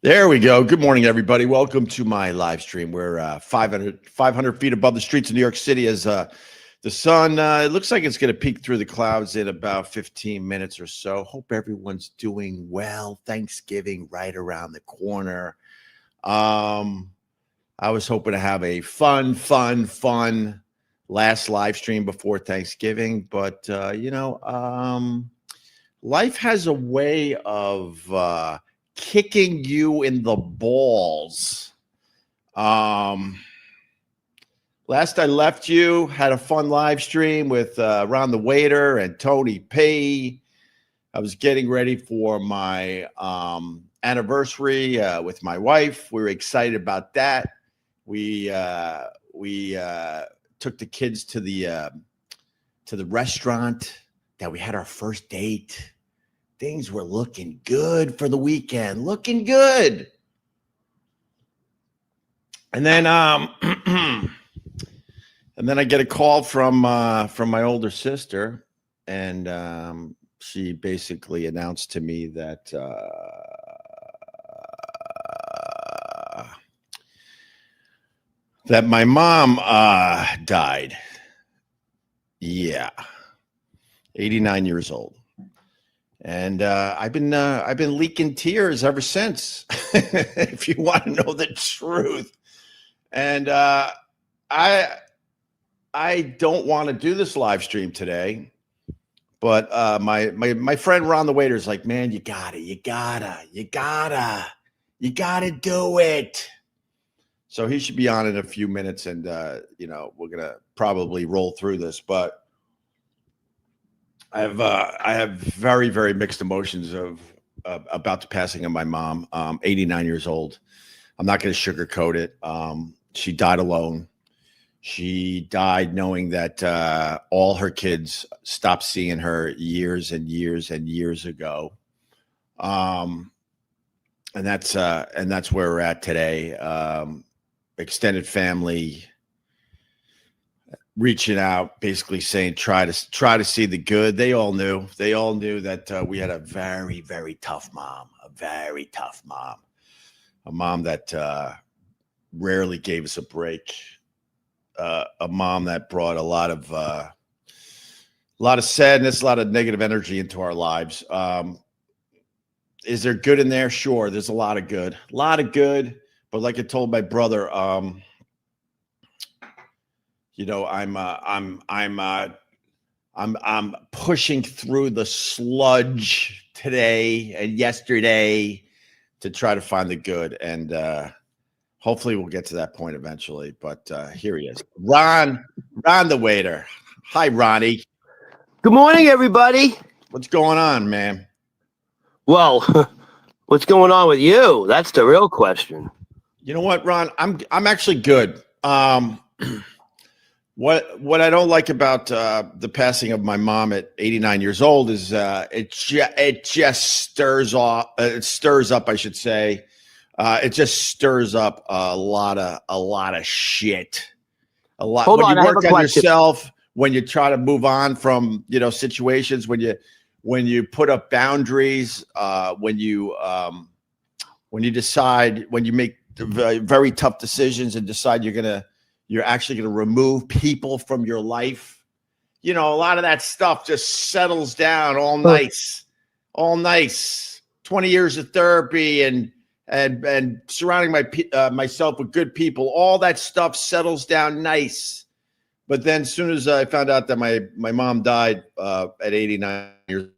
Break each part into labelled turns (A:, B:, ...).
A: There we go. Good morning, everybody. Welcome to my live stream. We're 500 feet above the streets of New York City as the sun, it looks like it's going to peek through the clouds in about 15 minutes or so. Hope everyone's doing well. Thanksgiving right around the corner. I was hoping to have a fun last live stream before Thanksgiving, but, life has a way of kicking you in the balls. Last I left you, had a fun live stream with Ron the Waiter and Tony P. I was getting ready for my anniversary with my wife. We were excited about that. We took the kids to the restaurant that we had our first date. Things were looking good for the weekend, looking good. And then and then I get a call from my older sister, and she basically announced to me that that my mom died. Yeah. 89 years old. And I've been leaking tears ever since, if you want to know the truth. And I don't want to do this live stream today, but my friend Ron the Waiter is like, man, you gotta do it. So he should be on in a few minutes, and we're gonna probably roll through this, but I have very, very mixed emotions about the passing of my mom. 89 years old. I'm not going to sugarcoat it. She died alone. She died knowing that all her kids stopped seeing her years and years and years ago. And that's where we're at today. Extended family reaching out, basically saying, try to see the good. They all knew that we had a very, very tough mom, a mom that rarely gave us a break, a mom that brought a lot of sadness, a lot of negative energy into our lives. Is there good in there? Sure. There's a lot of good, but like I told my brother, I'm pushing through the sludge today and yesterday to try to find the good, and hopefully we'll get to that point eventually. But here he is, Ron the Waiter. Hi, Ronnie.
B: Good morning, everybody.
A: What's going on, man?
B: Well, what's going on with you? That's the real question.
A: You know what, Ron? I'm actually good. What I don't like about the passing of my mom at 89 years old is it just stirs up, I should say. It just stirs up a lot of shit.
B: Hold
A: when
B: on,
A: you
B: I have
A: work
B: a
A: on
B: question.
A: yourself, when you try to move on from situations, when you put up boundaries, when you decide, when you make very tough decisions and decide you're actually going to remove people from your life. A lot of that stuff just settles down all nice. 20 years of therapy and surrounding myself with good people. All that stuff settles down nice. But then as soon as I found out that my mom died at 89 years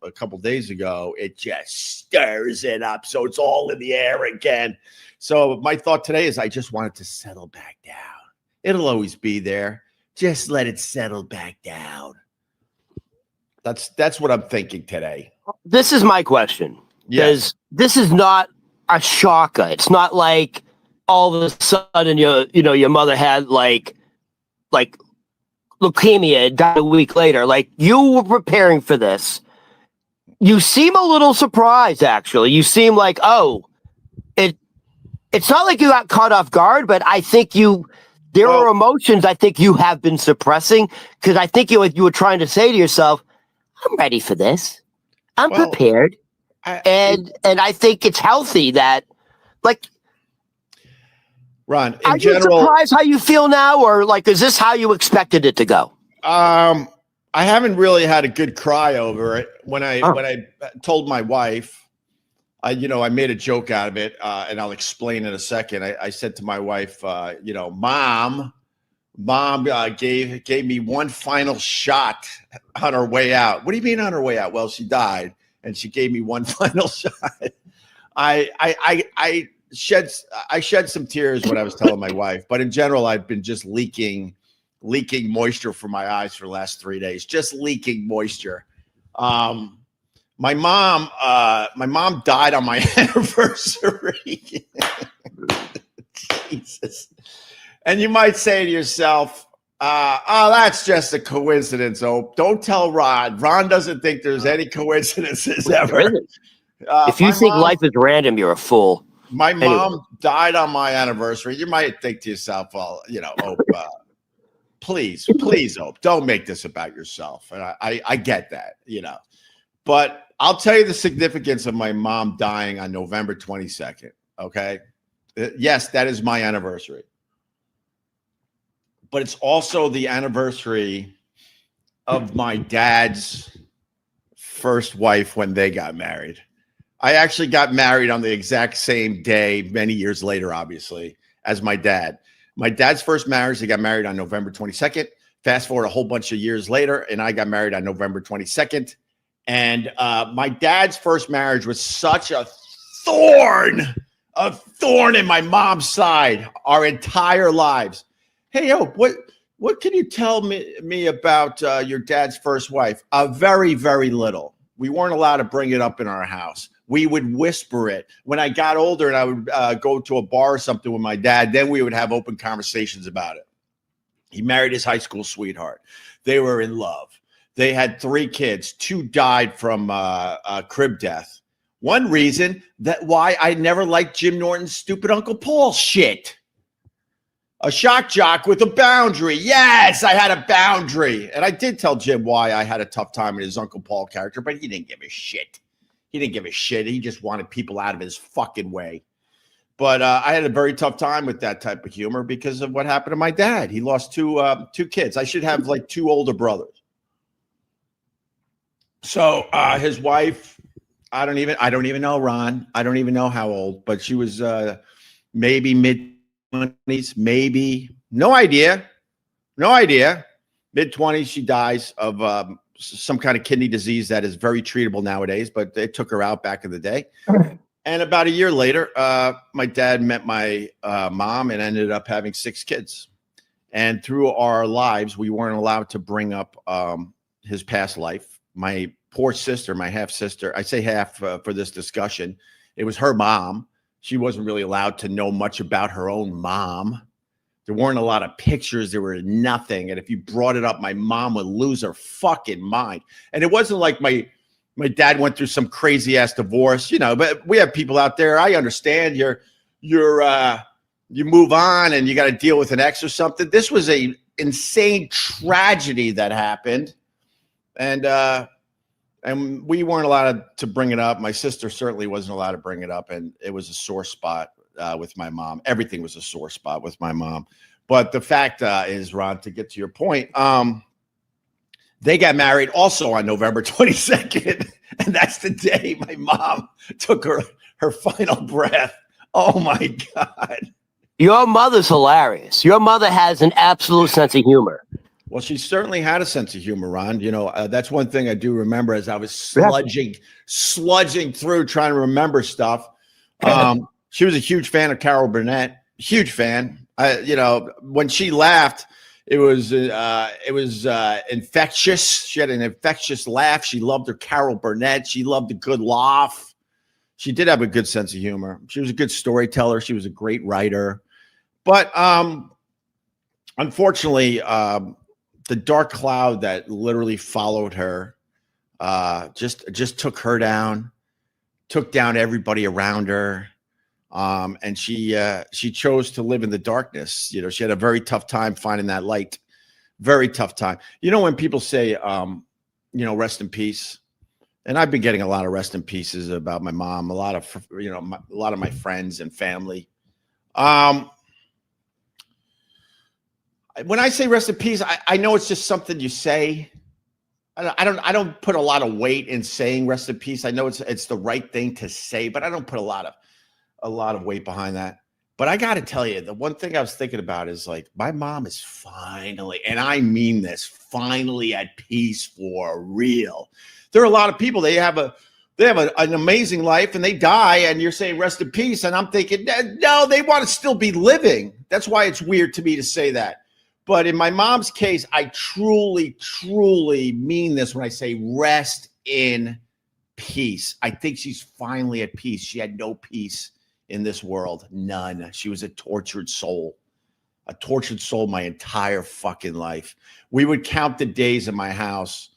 A: a couple days ago, it just stirs it up. So it's all in the air again. So my thought today is I just want it to settle back down. It'll always be there. Just let it settle back down. That's what I'm thinking today.
B: This is my question. Because this is not a shocker. It's not like all of a sudden your mother had like leukemia and died a week later. Like, you were preparing for this. You seem a little surprised, actually. You seem like, it's not like you got caught off guard, but I think there are emotions I think you have been suppressing, because I think you were trying to say to yourself, I'm ready for this. I'm prepared. And I think it's healthy that Like,
A: Ron,
B: are
A: in
B: you
A: general,
B: surprised how you feel now, or like, is this how you expected it to go?
A: I haven't really had a good cry over it. When I
B: Oh.
A: when I told my wife, I made a joke out of it, and I'll explain in a second. I said to my wife, Mom gave me one final shot on her way out. What do you mean on her way out? Well, she died, and she gave me one final shot. I shed some tears when I was telling my wife, but in general, I've been just leaking moisture from my eyes for the last 3 days, just leaking moisture. My mom died on my anniversary. Jesus. And you might say to yourself, oh, that's just a coincidence. Oh, don't tell Ron. Ron doesn't think there's any coincidences ever.
B: If you think life is random, you're a fool.
A: My mom died on my anniversary. You might think to yourself, well, Ope, please, Ope, don't make this about yourself. And I get that, But I'll tell you the significance of my mom dying on November 22nd, okay? Yes, that is my anniversary. But it's also the anniversary of my dad's first wife when they got married. I actually got married on the exact same day, many years later, obviously, as my dad. My dad's first marriage, they got married on November 22nd. Fast forward a whole bunch of years later, and I got married on November 22nd. And my dad's first marriage was such a thorn in my mom's side our entire lives. Hey, Ope, what can you tell me about your dad's first wife? Very, very little. We weren't allowed to bring it up in our house. We would whisper it. When I got older and I would go to a bar or something with my dad, then we would have open conversations about it. He married his high school sweetheart. They were in love. They had 3 kids. 2 died from crib death. One reason why I never liked Jim Norton's stupid Uncle Paul shit. A shock jock with a boundary. Yes, I had a boundary. And I did tell Jim why I had a tough time with his Uncle Paul character, but he didn't give a shit. He just wanted people out of his fucking way. But I had a very tough time with that type of humor because of what happened to my dad. He lost 2 kids. I should have like 2 older brothers. So his wife, I don't even know, Ron. I don't even know how old, but she was maybe mid-20s, maybe. No idea. Mid-20s, she dies of some kind of kidney disease that is very treatable nowadays, but they took her out back in the day. And about a year later, my dad met my mom and ended up having 6 kids. And through our lives, we weren't allowed to bring up his past life. My poor sister, my half sister, I say half for this discussion. It was her mom. She wasn't really allowed to know much about her own mom. There weren't a lot of pictures. There were nothing. And if you brought it up, my mom would lose her fucking mind. And it wasn't like my dad went through some crazy ass divorce, but we have people out there. I understand you move on and you got to deal with an ex or something. This was a insane tragedy that happened. And we weren't allowed to bring it up. My sister certainly wasn't allowed to bring it up. And it was a sore spot with my mom. Everything was a sore spot with my mom. But the fact is, Ron, to get to your point, they got married also on November 22nd. And that's the day my mom took her final breath. Oh, my God.
B: Your mother's hilarious. Your mother has an absolute sense of humor.
A: Well, she certainly had a sense of humor, Ron. That's one thing I do remember as I was sludging through trying to remember stuff. She was a huge fan of Carol Burnett. Huge fan. When she laughed, it was infectious. She had an infectious laugh. She loved her Carol Burnett. She loved a good laugh. She did have a good sense of humor. She was a good storyteller. She was a great writer. But unfortunately, the dark cloud that literally followed her just took her down, took down everybody around her. And she chose to live in the darkness. She had a very tough time finding that light. Very tough time. When people say, rest in peace, And I've been getting a lot of rest in pieces about my mom, a lot of, a lot of my friends and family. When I say rest in peace, I know it's just something you say. I don't put a lot of weight in saying rest in peace. I know it's the right thing to say, but I don't put a lot of weight behind that. But I got to tell you, the one thing I was thinking about is like my mom is finally, and I mean this, finally at peace for real. There are a lot of people, they have an amazing life and they die and you're saying rest in peace. And I'm thinking, no, they want to still be living. That's why it's weird to me to say that. But in my mom's case, I truly, truly mean this when I say rest in peace. I think she's finally at peace. She had no peace in this world. None. She was a tortured soul my entire fucking life. We would count the days in my house.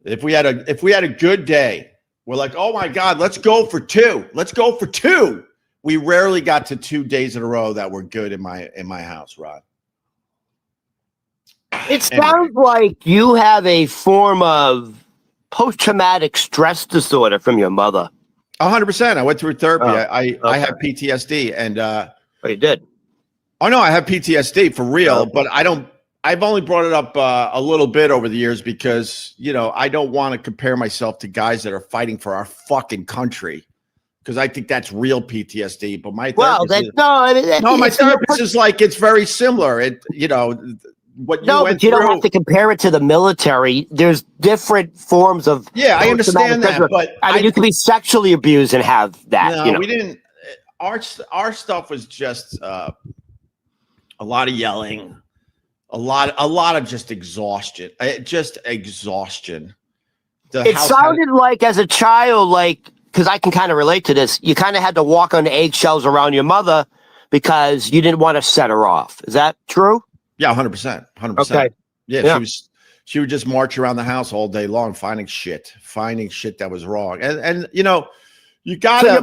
A: If we had a good day, we're like, oh my God, let's go for two. Let's go for two. We rarely got to 2 days in a row that were good in my house, Rod.
B: It sounds like you have a form of post-traumatic stress disorder from your mother.
A: 100%. I went through therapy.
B: Okay.
A: I have PTSD, and
B: oh, you did?
A: Oh no, I have PTSD for real, but I've only brought it up a little bit over the years because I don't want to compare myself to guys that are fighting for our fucking country because I think that's real PTSD. But my therapist is like it's very similar. But you don't have to compare it to the military. There's different forms of
B: I understand that, but
A: I mean, you can be sexually abused and have that. No, we didn't. Our stuff was just a lot of yelling, a lot of just exhaustion. It sounded like as a child, because I can kind of relate to this. You kind of had to walk on eggshells around your mother because you didn't want to set her off. Is that true? Yeah, 100%. 100%. Okay. Yeah, she would just march around the house all day long, finding shit that was wrong. And you gotta. So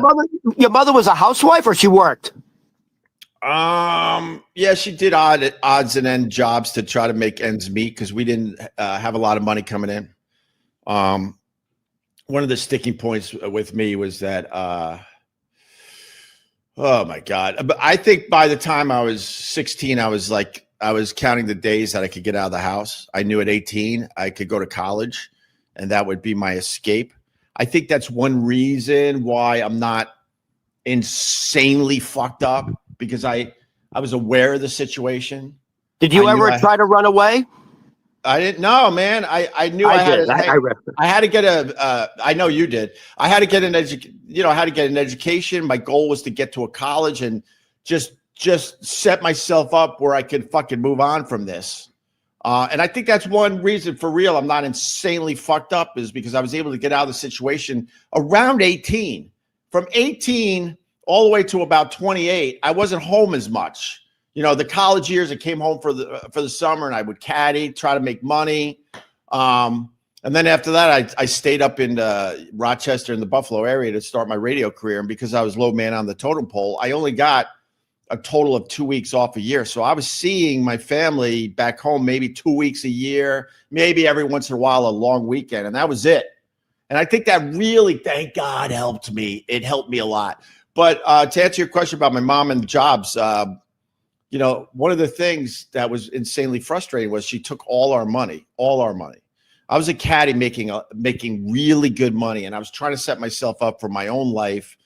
A: your mother was a housewife, or she worked? Yeah, she did odds and end jobs to try to make ends meet because we didn't have a lot of money coming in. One of the sticking points with me was that. Oh my God! But I think by the time I was 16, I was counting the days that I could get out of the house. I knew at 18 I could go to college and that would be my escape. I think that's one reason why I'm not insanely fucked up because I was aware of the situation. Did you ever try to run away? I didn't know, man. I knew I had to get I know you did. I had to get an education. My goal was to get to a college and just set myself up where I could fucking move on from this. And I think that's one reason for real I'm not insanely fucked up is because I was able to get out of the situation around 18. From 18 all the way to about 28, I wasn't home as much. The college years, I came home for the summer and I would caddy, try to make money. And then after that, I stayed up in Rochester in the Buffalo area to start my radio career. And because I was low man on the totem pole, I only got a total of 2 weeks off a year. So I was seeing my family back home maybe 2 weeks a year, maybe every once in a while, a long weekend. And that was it. And I think that really, thank God, helped me. It helped me a lot. But to answer your question about my mom and jobs, one of the things that was insanely frustrating was she took all our money. I was a caddy making really good money. And I was trying to set myself up for my own life.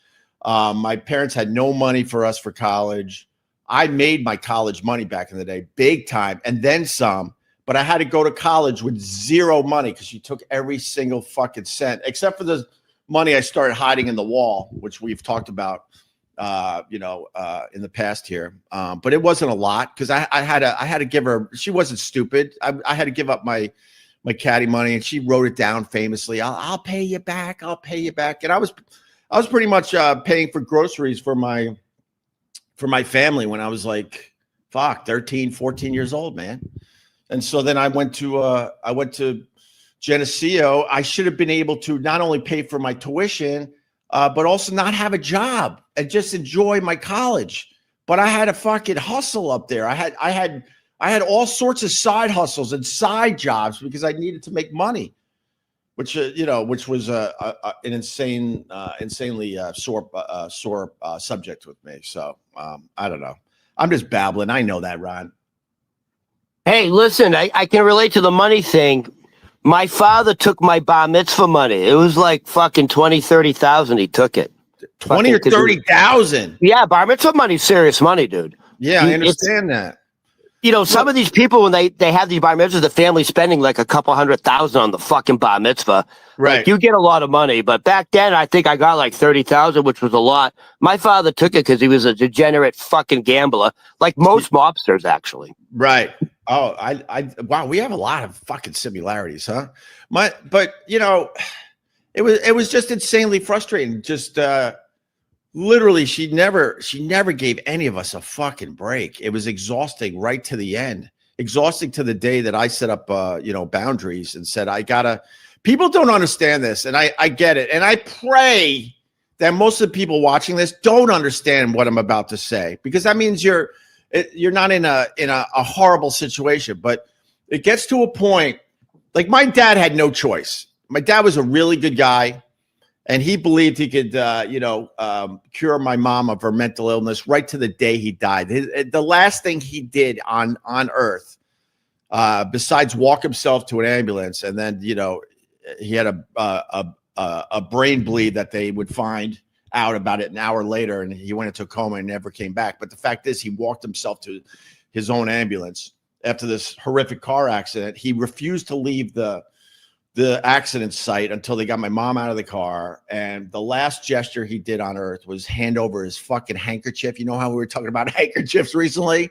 A: My parents had no money for us for college. I made my college money back in the day, big time, and then some. But I had to go to college with zero money because she took every single fucking cent, except for the money I started hiding in the wall, which we've talked about, in the past here. But it wasn't a lot because I had to give her. She wasn't stupid. I had to give up my caddy money, and she wrote it down famously. I'll pay you back. I'll pay you back. And I was pretty much paying for groceries for my family when I was like, 13, 14 years old, man. And so then I went to Geneseo. I should have been able to not only pay for my tuition, but also not have a job and just enjoy my college. But I had to fucking hustle up there. I had all sorts of side hustles and side jobs because I needed to make money. which which was an insanely sore subject with me. So I don't know. I'm just babbling. I know that, Ron.
B: Hey, listen, I can relate to the money thing. My father took my bar mitzvah money. It was like fucking 20, 30,000. He took it.
A: 20 or 30,000.
B: Yeah, bar mitzvah money's serious money, dude.
A: Yeah, I understand that.
B: Some of these people, when they have these bar mitzvahs, the family's spending like a couple $100,000 on the fucking bar mitzvah.
A: Right.
B: Like, you get a lot of money. But back then, I think I got like 30,000, which was a lot. My father took it because he was a degenerate fucking gambler, like most mobsters, actually.
A: Right. Oh, wow, we have a lot of fucking similarities, huh? But it was just insanely frustrating. Just literally, she never gave any of us a fucking break. It was exhausting right to the end. Exhausting to the day that I set up boundaries and said, people don't understand this, and I get it. And I pray that most of the people watching this don't understand what I'm about to say, because that means you're not in a horrible situation. But it gets to a point, like, my dad had no choice. My dad was a really good guy, and he believed he could cure my mom of her mental illness right to the day he died. The last thing he did on earth, besides walk himself to an ambulance, and then he had a brain bleed that they would find out about it an hour later, and he went into a coma and never came back. But the fact is, he walked himself to his own ambulance after this horrific car accident. He refused to leave the accident site until they got my mom out of the car. And the last gesture he did on earth was hand over his fucking handkerchief. You know how we were talking about handkerchiefs recently?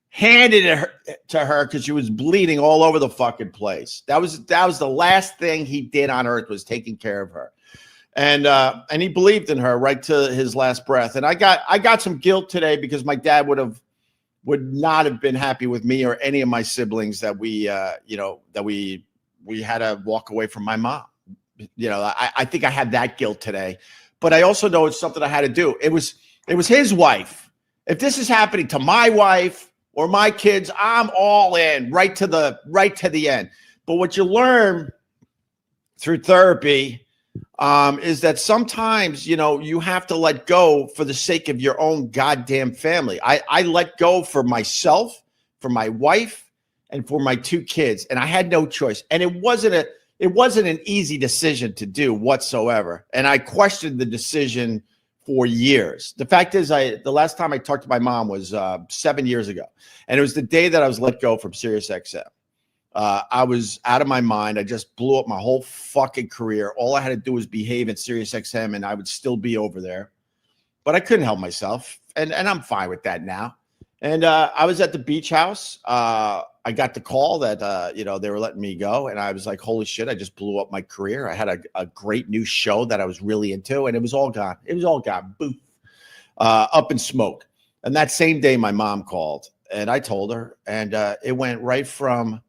A: Handed it to her because she was bleeding all over the fucking place. That was the last thing he did on earth, was taking care of her. And he believed in her right to his last breath. And I got some guilt today because my dad would not have been happy with me or any of my siblings that we had to walk away from my mom. I think I had that guilt today, but I also know it's something I had to do. It was his wife. If this is happening to my wife or my kids, I'm all in right to the end. But what you learn through therapy is that sometimes, you have to let go for the sake of your own goddamn family. I let go for myself, for my wife, and for my two kids, and I had no choice. And it wasn't an easy decision to do whatsoever. And I questioned the decision for years. The fact is, the last time I talked to my mom was 7 years ago, and it was the day that I was let go from SiriusXM. I was out of my mind. I just blew up my whole fucking career. All I had to do was behave at SiriusXM, and I would still be over there. But I couldn't help myself, and I'm fine with that now. And I was at the beach house. I got the call that they were letting me go, and I was like, holy shit, I just blew up my career. I had a great new show that I was really into, and it was all gone. It was all gone. Boof. Up in smoke. And that same day, my mom called, and I told her, and it went from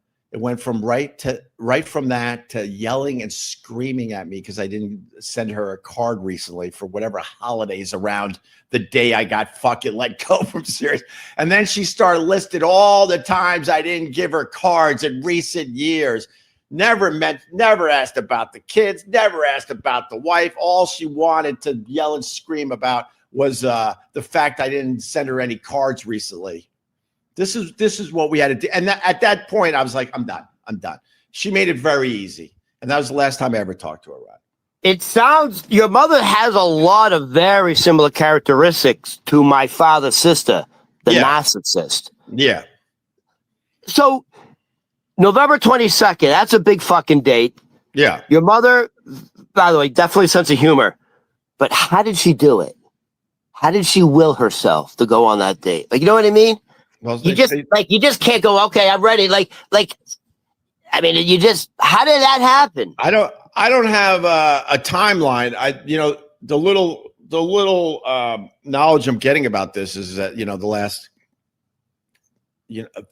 A: that to yelling and screaming at me because I didn't send her a card recently for whatever holidays around the day I got fucking let go from Sirius. And then she started listing all the times I didn't give her cards in recent years. Never asked about the kids, never asked about the wife. All she wanted to yell and scream about was the fact I didn't send her any cards recently. This is what we had to do. And at that point, I was like, I'm done. She made it very easy. And that was the last time I ever talked to her, Rod.
B: It sounds, your mother has a lot of very similar characteristics to my father's sister, the narcissist.
A: Yeah.
B: So November 22nd, that's a big fucking date.
A: Yeah.
B: Your mother, by the way, definitely a sense of humor. But how did she do it? How did she will herself to go on that date? Like, you know what I mean?
A: Well,
B: you just can't go, okay, I'm ready. How did that happen?
A: I don't have a timeline. The little knowledge I'm getting about this is that, the last,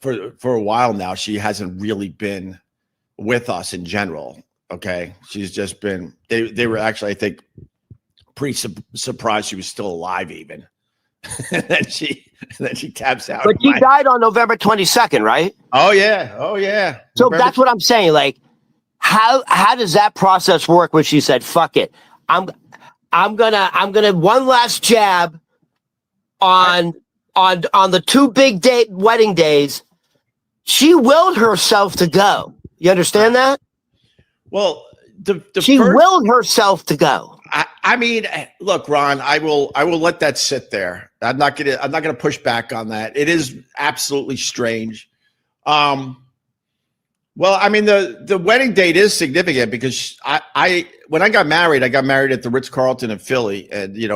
A: for a while now, she hasn't really been with us in general. Okay. She's just been, they were actually, I think, pretty surprised she was still alive even. and then she taps out.
B: But she died on November 22nd, right?
A: Oh yeah.
B: So that's what I'm saying. Like, how does that process work when she said, fuck it. I'm gonna one last jab on the 2 big wedding days. She willed herself to go. You understand that?
A: Well,
B: she willed herself to go.
A: I mean, look, Ron, I will let that sit there. I'm not gonna push back on that. It is absolutely strange. Well, I mean, the wedding date is significant because when I got married at the Ritz-Carlton in Philly, and it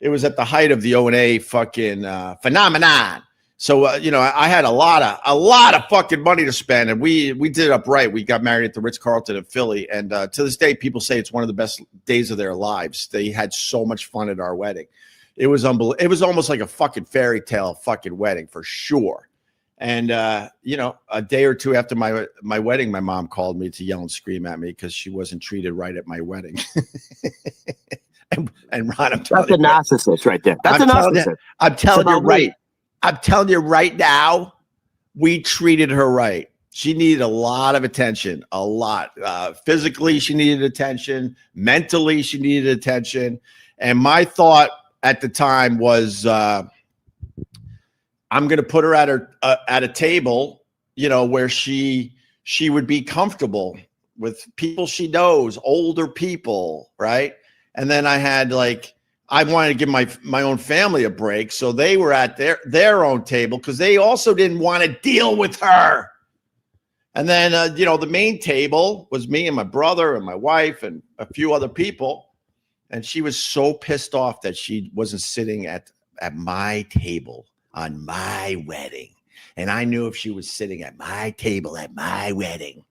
A: was at the height of the O&A fucking phenomenon. So I had a lot of fucking money to spend, and we did it up right. We got married at the Ritz-Carlton in Philly, and to this day, people say it's one of the best days of their lives. They had so much fun at our wedding. It was unbelievable. It was almost like a fucking fairy tale fucking wedding for sure. And a day or two after my wedding, my mom called me to yell and scream at me because she wasn't treated right at my wedding. and Ron, I'm telling
B: that's a narcissist right there. That's a narcissist.
A: I'm telling you right. I'm telling you right now, we treated her right. She needed a lot of attention, a lot. Physically, she needed attention. Mentally, she needed attention. And my thought at the time was, I'm going to put her at a table, where she would be comfortable with people she knows, older people, right? And then I had I wanted to give my own family a break, so they were at their own table because they also didn't want to deal with her. And then the main table was me and my brother and my wife and a few other people, and she was so pissed off that she wasn't sitting at my table on my wedding. And I knew if she was sitting at my table at my wedding,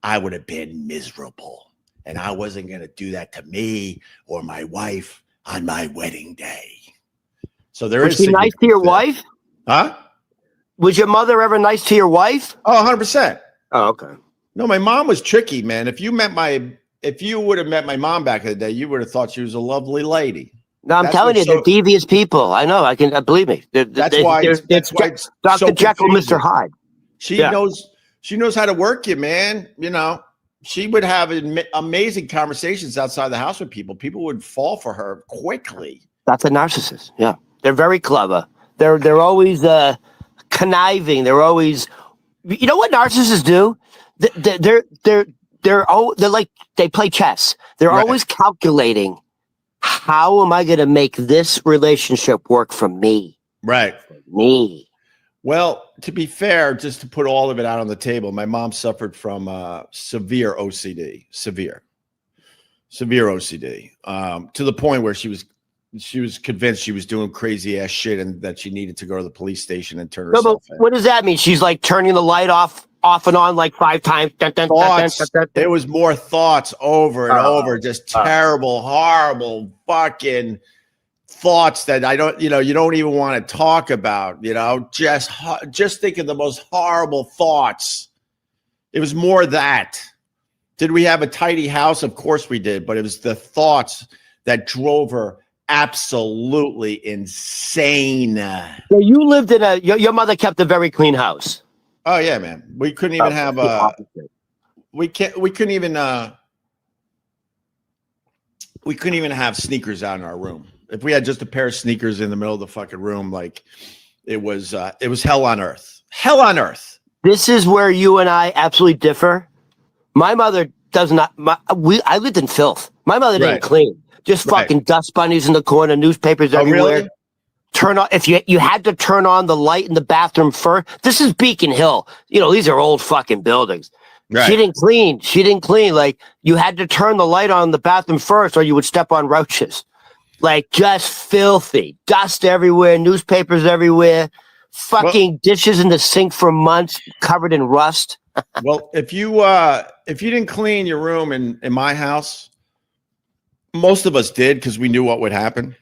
A: I would have been miserable. And I wasn't going to do that to me or my wife on my wedding day. So
B: was she nice to your wife?
A: Huh?
B: Was your mother ever nice to your wife?
A: Oh, 100%.
B: Oh, okay.
A: No, my mom was tricky, man. If you would have met my mom back in the day, you would have thought she was a lovely lady.
B: No, I'm telling you, they're devious people. I know. Believe me.
A: That's why
B: it's Dr. Jekyll, Mr. Hyde.
A: She knows how to work you, man. She would have amazing conversations outside the house with people. People would fall for her quickly. That's
B: a narcissist. Yeah, they're very clever. They're always conniving. They're always. You know what narcissists do? They're like they play chess. They're always calculating. How am I going to make this relationship work for me?
A: Right.
B: Me.
A: Well, to be fair, just to put all of it out on the table, my mom suffered from severe OCD, severe OCD, to the point where she was convinced she was doing crazy ass shit and that she needed to go to the police station and turn herself in.
B: What does that mean? She's like turning the light off and on like 5 times.
A: There was more thoughts over and over, just terrible, horrible, fucking thoughts that you don't even want to talk about. Just think of the most horrible thoughts. It was more that. Did we have a tidy house? Of course we did, but it was the thoughts that drove her absolutely insane.
B: So you lived in your mother kept a very clean house.
A: Oh yeah, man. We couldn't even have we couldn't even have sneakers out in our room. If we had just a pair of sneakers in the middle of the fucking room, it was hell on earth. Hell on earth.
B: This is where you and I absolutely differ. My mother does not. I lived in filth. My mother didn't clean. Just fucking dust bunnies in the corner, newspapers everywhere.
A: Really?
B: Turn on if you had to turn on the light in the bathroom first. This is Beacon Hill. These are old fucking buildings. Right. She didn't clean. Like you had to turn the light on in the bathroom first, or you would step on roaches. Like just filthy, dust everywhere, newspapers everywhere, fucking dishes in the sink for months, covered in rust.
A: Well, if you didn't clean your room in my house, most of us did because we knew what would happen.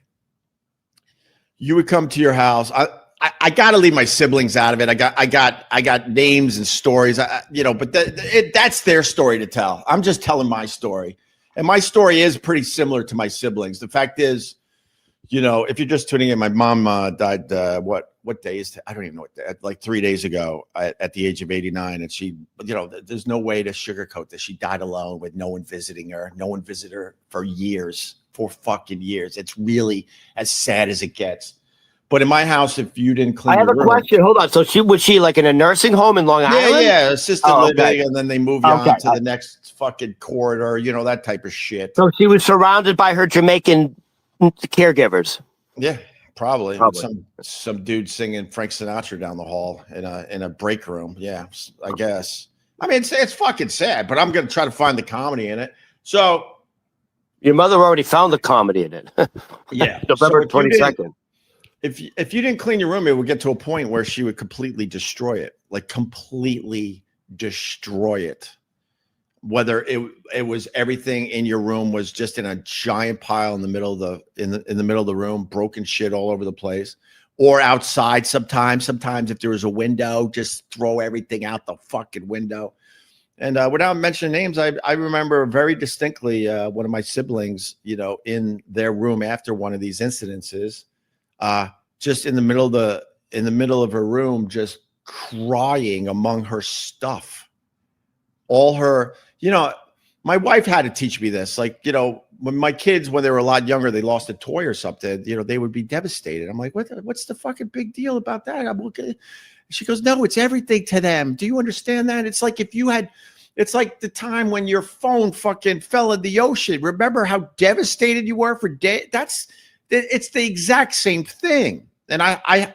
A: You would come to your house. I got to leave my siblings out of it. I got names and stories. But that's their story to tell. I'm just telling my story, and my story is pretty similar to my siblings. The fact is, you know, if you're just tuning in, my mom died. What day is I don't even know what day, like 3 days ago at the age of 89. And she, you know, there's no way to sugarcoat this. She died alone with no one visiting her. No one visited her for years, for fucking years. It's really as sad as it gets. But in my house, if you didn't clean,
B: I have a question. Hold on. So was she like in a nursing home in Long Island?
A: Yeah, assisted living,
B: okay.
A: and then they moved you on to the next fucking corridor, you know, that type of shit.
B: So she was surrounded by her Jamaican caregivers.
A: Yeah, probably. Some dude singing Frank Sinatra down the hall in a break room. Yeah, I guess. I mean, it's fucking sad, but I'm gonna try to find the comedy in it. So
B: your mother already found the comedy in it.
A: Yeah,
B: November 22nd.
A: If you didn't clean your room, it would get to a point where she would completely destroy it, like completely destroy it. Whether it was everything in your room was just in a giant pile in the middle of the middle of the room, broken shit all over the place, or outside. Sometimes if there was a window, just throw everything out the fucking window. And without mentioning names, I remember very distinctly one of my siblings, you know, in their room after one of these incidences. Just in the middle of her room, just crying among her stuff. All her, you know, my wife had to teach me this. Like, you know, when my kids, when they were a lot younger, they lost a toy or something, you know, they would be devastated. I'm like, what's the fucking big deal about that? I'm looking. She goes, no, it's everything to them. Do you understand that? It's like it's like the time when your phone fucking fell in the ocean. Remember how devastated you were for days? It's the exact same thing. And I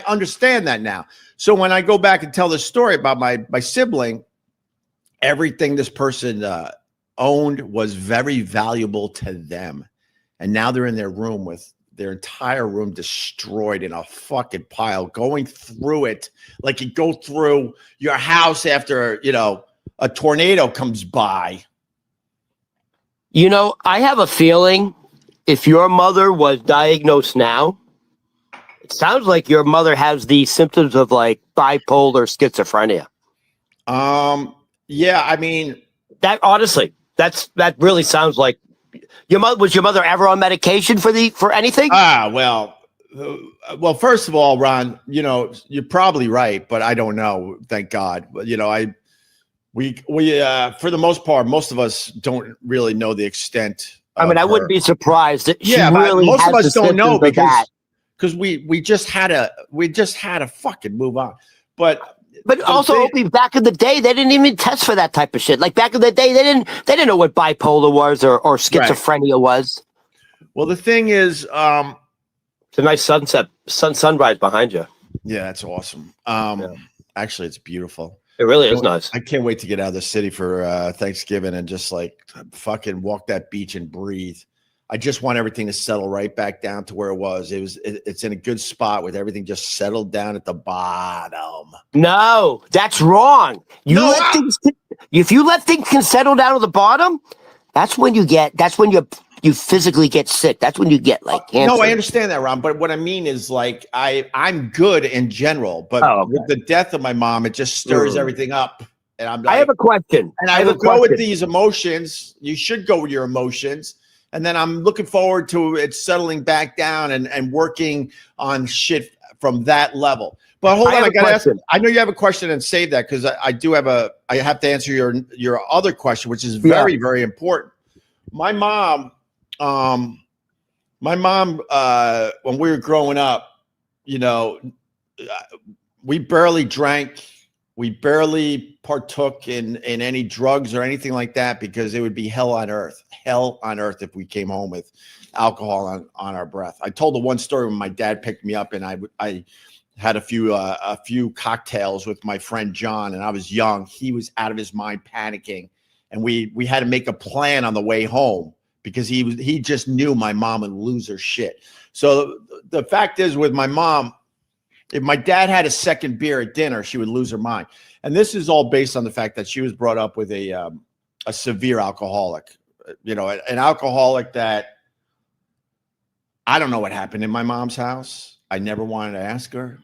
A: understand that now. So when I go back and tell this story about my sibling, everything this person owned was very valuable to them. And now they're in their room with their entire room destroyed in a fucking pile, going through it like you go through your house after, you know, a tornado comes by.
B: You know, I have a feeling if your mother was diagnosed now, it sounds like your mother has the symptoms of like bipolar schizophrenia.
A: Yeah, I mean,
B: that honestly, that really sounds like your mother. Was your mother ever on medication for anything?
A: Well, first of all, Ron, you know, you're probably right, but I don't know. Thank God. But, you know, we for the most part, most of us don't really know the extent.
B: I mean, I wouldn't be surprised that she
A: but
B: really
A: most of us don't know because
B: we
A: just had to fucking move on. But
B: also, Opie, back in the day, they didn't even test for that type of shit. Like back in the day, they didn't know what bipolar was or schizophrenia was.
A: Well, the thing is,
B: it's a nice sunrise behind you.
A: Yeah, that's awesome. Actually, it's beautiful.
B: It really is nice.
A: I can't wait to get out of the city for Thanksgiving and just like fucking walk that beach and breathe. I just want everything to settle right back down to where it was. It's in a good spot with everything just settled down at the bottom.
B: No, that's wrong. If you let things can settle down at the bottom, that's when you physically get sick. That's when you get like cancer.
A: No, I understand that, Ron. But what I mean is like I'm good in general, but with the death of my mom, it just stirs everything up. And I'm like,
B: I have a question.
A: And I will go with these emotions. You should go with your emotions. And then I'm looking forward to it settling back down and working on shit from that level. But hold on, I gotta ask. I know you have a question, and save that because I have to answer your other question, which is very, very important. My mom, when we were growing up, you know, we barely drank. We barely partook in any drugs or anything like that because it would be hell on earth if we came home with alcohol on our breath. I told the one story when my dad picked me up and I had a few cocktails with my friend John, and I was young. He was out of his mind panicking, and we had to make a plan on the way home because he just knew my mom would lose her shit. So the fact is, with my mom, if my dad had a second beer at dinner, she would lose her mind. And this is all based on the fact that she was brought up with a severe alcoholic, you know, an alcoholic that I don't know what happened in my mom's house. I never wanted to ask her.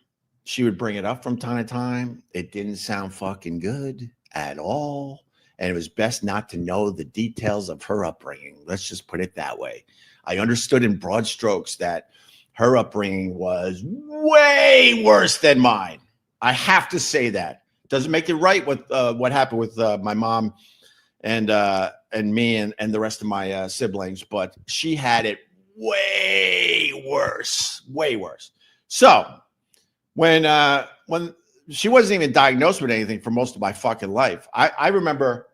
A: She would bring it up from time to time. It didn't sound fucking good at all. And it was best not to know the details of her upbringing. Let's just put it that way. I understood in broad strokes that her upbringing was way worse than mine. I have to say that. Doesn't make it right with what happened with my mom and me and the rest of my siblings, but she had it way worse. So when she wasn't even diagnosed with anything for most of my fucking life, I remember.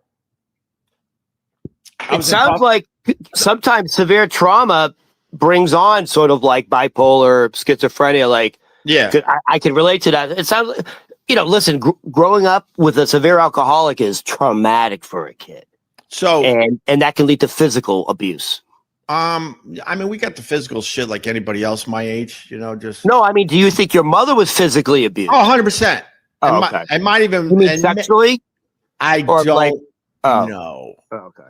B: It sounds like sometimes severe trauma brings on sort of like bipolar, schizophrenia. Like,
A: yeah,
B: I can relate to that. It sounds, listen, growing up with a severe alcoholic is traumatic for a kid.
A: So,
B: and that can lead to physical abuse.
A: I mean, we got the physical shit like anybody else my age, just.
B: No, I mean, do you think your mother was physically abused?
A: Oh, 100%.
B: Oh, okay.
A: I might even.
B: You mean sexually?
A: I don't know.
B: Oh, okay.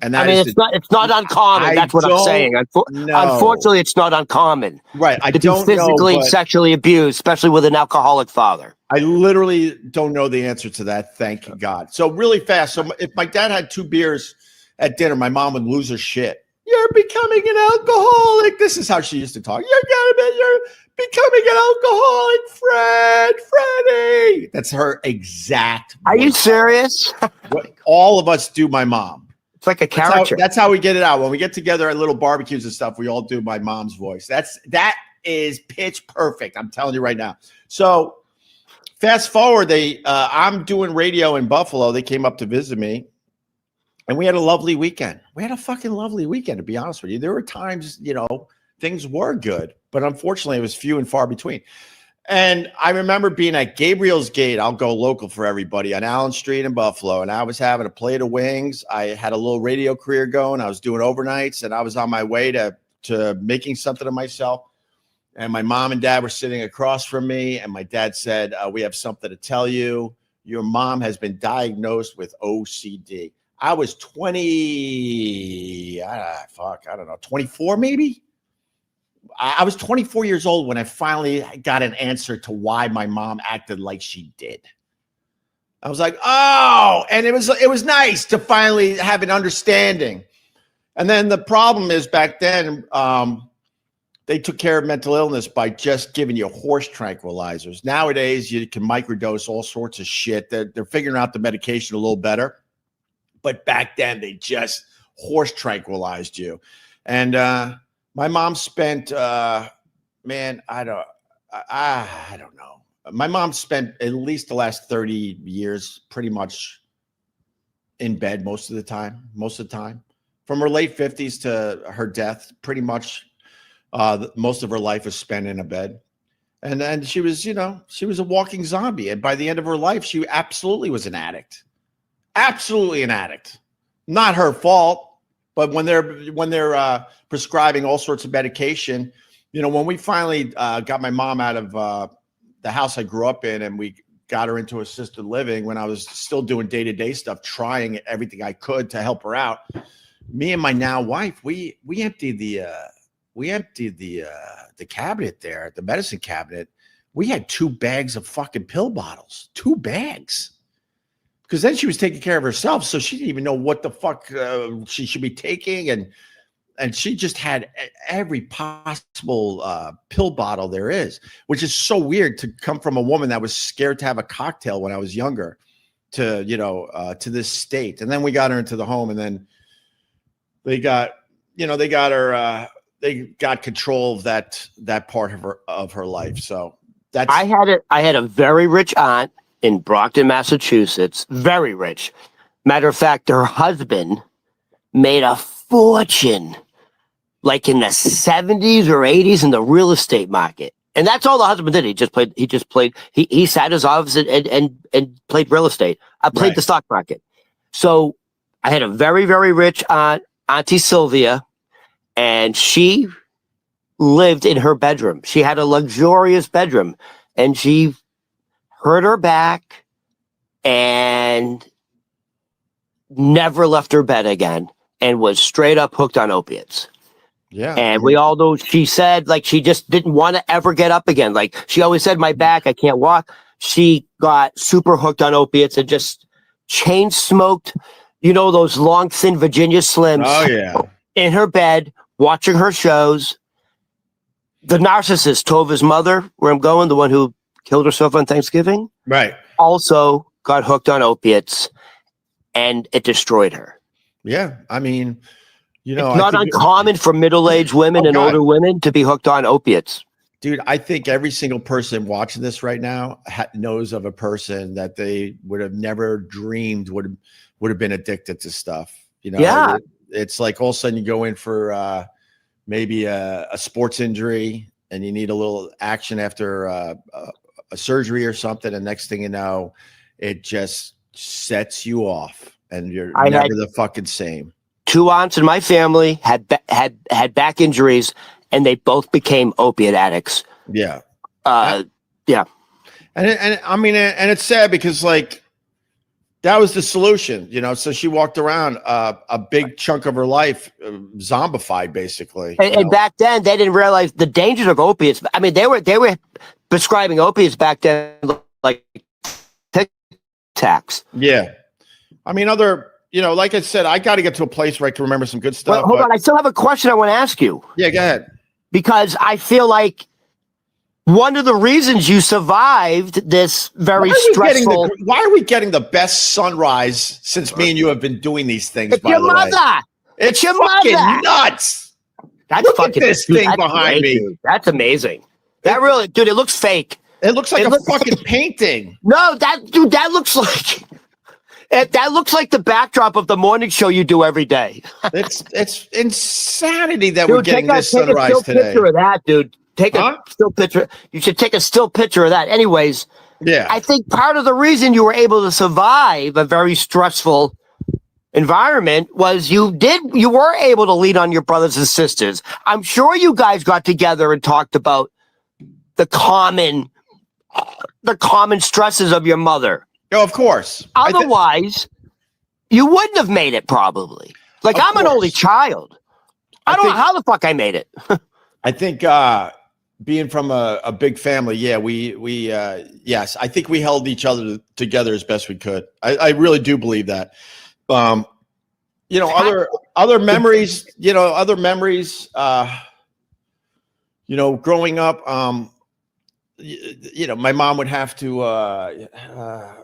A: And
B: I mean, it's not uncommon. That's what I'm saying. Unfortunately, it's not uncommon.
A: Right. I
B: to
A: don't
B: be physically
A: know,
B: and sexually abused, especially with an alcoholic father.
A: I literally don't know the answer to that. Thank God. So really fast. So if my dad had 2 beers at dinner, my mom would lose her shit. You're becoming an alcoholic. This is how she used to talk. You're becoming an alcoholic, Freddie. That's her exact voice.
B: Are you serious?
A: All of us do my mom.
B: It's like a character.
A: That's how we get it out. When we get together at little barbecues and stuff, we all do my mom's voice. That is pitch perfect. I'm telling you right now. So fast forward, I'm doing radio in Buffalo. They came up to visit me, and we had a lovely weekend. We had a fucking lovely weekend, to be honest with you. There were times, things were good, but unfortunately, it was few and far between. And I remember being at Gabriel's Gate. I'll go local for everybody on Allen Street in Buffalo. And I was having a plate of wings. I had a little radio career going. I was doing overnights, and I was on my way to making something of myself. And my mom and dad were sitting across from me. And my dad said, we have something to tell you. Your mom has been diagnosed with OCD. I was 24 maybe. I was 24 years old when I finally got an answer to why my mom acted like she did. I was like, oh, and it was nice to finally have an understanding. And then the problem is back then, they took care of mental illness by just giving you horse tranquilizers. Nowadays, you can microdose all sorts of shit. They're figuring out the medication a little better. But back then, they just horse tranquilized you. And my mom spent, I don't know. My mom spent at least the last 30 years pretty much in bed most of the time. From her late 50s to her death, pretty much most of her life was spent in a bed. And then she was a walking zombie. And by the end of her life, she absolutely was an addict. Absolutely an addict. Not her fault. But when they're prescribing all sorts of medication, when we finally got my mom out of the house I grew up in, and we got her into assisted living, when I was still doing day-to-day stuff, trying everything I could to help her out, me and my now wife, we emptied the cabinet there, the medicine cabinet. We had 2 bags of fucking pill bottles, 2 bags. Because then she was taking care of herself, so she didn't even know what the fuck she should be taking, and she just had every possible pill bottle there is, which is so weird to come from a woman that was scared to have a cocktail when I was younger, to this state. And then we got her into the home, and then they got control of that part of her life. So that's
B: I had a very rich aunt in Brockton, Massachusetts, very rich. Matter of fact, her husband made a fortune like in the 70s or 80s in the real estate market. And that's all the husband did. He sat in his office and played real estate. I played the stock market. So I had a very, very rich aunt, Auntie Sylvia, and she lived in her bedroom. She had a luxurious bedroom, and she hurt her back and never left her bed again, and was straight up hooked on opiates.
A: Yeah.
B: And we all know she said, like, she just didn't want to ever get up again. Like, she always said, my back, I can't walk. She got super hooked on opiates and just chain smoked, those long, thin Virginia Slims.
A: Oh, yeah.
B: In her bed watching her shows. The narcissist Tova's mother, where I'm going, the one who killed herself on Thanksgiving,
A: right,
B: also got hooked on opiates, and it destroyed her.
A: Yeah, I mean,
B: it's not uncommon for middle-aged women and older women to be hooked on opiates.
A: Dude, I think every single person watching this right now knows of a person that they would have never dreamed would have been addicted to stuff.
B: Yeah,
A: it's like all of a sudden you go in for maybe a sports injury and you need a little action after a surgery or something, and next thing you know, it just sets you off, and you're never the fucking same. 2 aunts
B: in my family had back injuries, and they both became opiate addicts.
A: Yeah.
B: Yeah.
A: And I mean, and it's sad because like that was the solution, so she walked around a big chunk of her life zombified, basically.
B: And back then they didn't realize the dangers of opiates. I mean, they were prescribing opiates back then like Tic Tacs.
A: Yeah. I mean, like I said, I got to get to a place where I can remember some good stuff.
B: Well, hold on. I still have a question I want to ask you.
A: Yeah, go ahead.
B: Because I feel like one of the reasons you survived this very stressful...
A: Why are we getting the best sunrise since me and you have been doing these things,
B: it's
A: by
B: your
A: the
B: mother.
A: way?
B: It's your
A: fucking
B: mother.
A: Nuts.
B: Look at this thing behind me. Dude. That's amazing. That really... Dude, it looks fake.
A: It looks like a fucking painting.
B: No, that looks like... That looks like the backdrop of the morning show you do every day.
A: It's insanity that we're getting this sunrise today.
B: Take a still picture of that, dude. Take a still picture. You should take a still picture of that. Anyways,
A: yeah.
B: I think part of the reason you were able to survive a very stressful environment was you were able to lean on your brothers and sisters. I'm sure you guys got together and talked about the common stresses of your mother.
A: Oh, of course.
B: Otherwise, you wouldn't have made it, probably. Like, I'm an only child. I don't know how the fuck I made it.
A: I think being from a big family, yeah, yes, I think we held each other together as best we could. I really do believe that. Other memories, growing up, my mom would have to,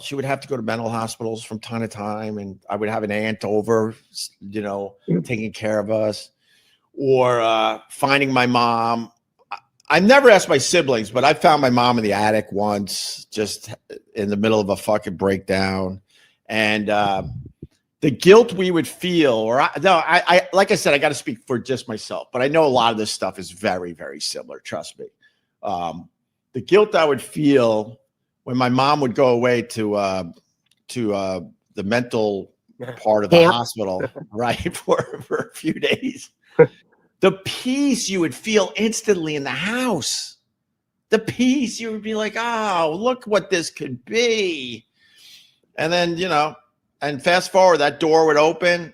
A: she would have to go to mental hospitals from time to time, and I would have an aunt over, taking care of us, or finding my mom. I never asked my siblings, but I found my mom in the attic once, just in the middle of a fucking breakdown, and the guilt we would feel, I like I said, I got to speak for just myself, but I know a lot of this stuff is very, very similar. Trust me. The guilt I would feel when my mom would go away to the mental part of the hospital, right, for a few days, the peace you would feel instantly in the house, the peace you would be like, oh, look what this could be. And then, and fast forward, that door would open.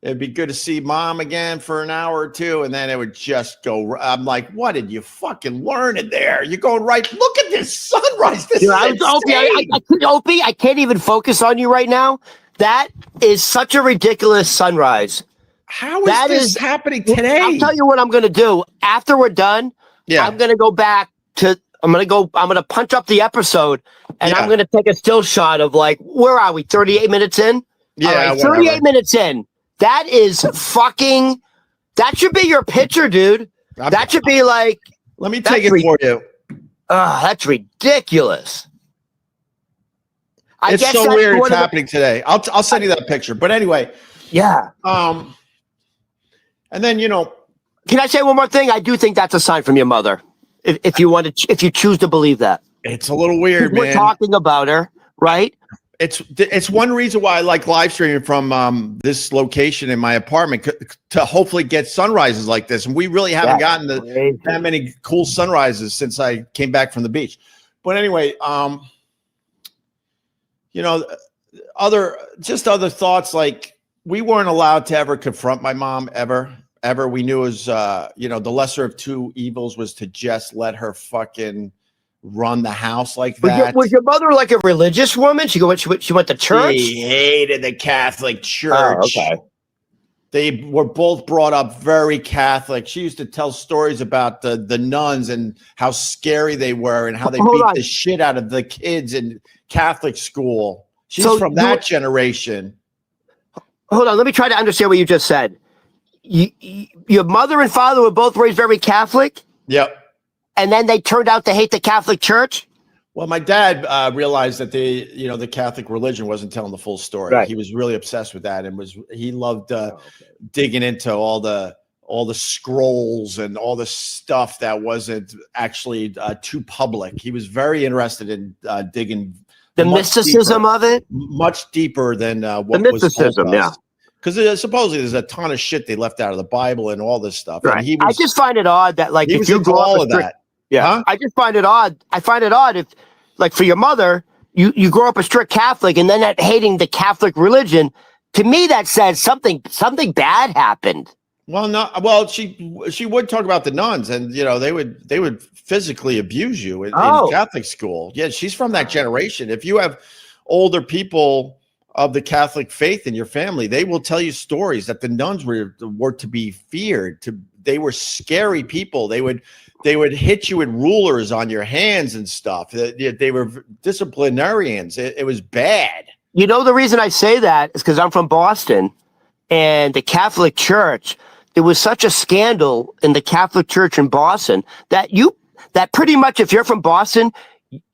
A: It'd be good to see mom again for an hour or two, and then it would just go. I'm like, what did you fucking learn in there? You're going right. Look at this sunrise. This is
B: Opie, I can't even focus on you right now. That is such a ridiculous sunrise.
A: How is this happening today?
B: I'll tell you what I'm going to do. After we're done, I'm going to go back to. I'm going to punch up the episode, and I'm going to take a still shot of like, where are we? 38 minutes in.
A: Yeah, right,
B: 38 minutes in. That is fucking. That should be your picture, dude. That should be like.
A: Let me take it for you.
B: That's ridiculous.
A: It's so weird it's happening today. I'll send you that picture. But anyway.
B: Yeah.
A: And then
B: Can I say one more thing? I do think that's a sign from your mother. If you choose to believe that.
A: It's a little weird, man.
B: We're talking about her, right?
A: It's one reason why I like live streaming from this location in my apartment to hopefully get sunrises like this. And we really haven't gotten that many cool sunrises since I came back from the beach. But anyway, other thoughts, like we weren't allowed to ever confront my mom ever. We knew it was, the lesser of two evils was to just let her fucking run the house like that.
B: Was your mother like a religious woman? She went to church?
A: She hated the Catholic Church.
B: Oh, okay.
A: They were both brought up very Catholic. She used to tell stories about the nuns and how scary they were and how they beat the shit out of the kids in Catholic school. She's from that generation.
B: Hold on. Let me try to understand what you just said. Your mother and father were both raised very Catholic?
A: Yep.
B: And then they turned out to hate the Catholic Church?
A: Well, my dad realized that the Catholic religion wasn't telling the full story. Right. He was really obsessed with that, and he loved digging into all the scrolls and all the stuff that wasn't actually too public. He was very interested in digging
B: the mysticism of it,
A: much deeper than what
B: the mysticism.
A: Was yeah, because supposedly there's a ton of shit they left out of the Bible and all this stuff.
B: Right.
A: And
B: I just find it odd that like
A: if you go all of that.
B: Yeah, huh? I just find it odd. I find it odd if, like, for your mother, you grow up a strict Catholic and then that hating the Catholic religion. To me, that says something bad happened.
A: Well, no. Well, she would talk about the nuns, and they would physically abuse you in Catholic school. Yeah, she's from that generation. If you have older people of the Catholic faith in your family, they will tell you stories that the nuns were to be feared. They were scary people. They would hit you with rulers on your hands and stuff. They were disciplinarians. It was bad.
B: You know, the reason I say that is because I'm from Boston, and the Catholic Church, there was such a scandal in the Catholic Church in Boston that pretty much, if you're from Boston,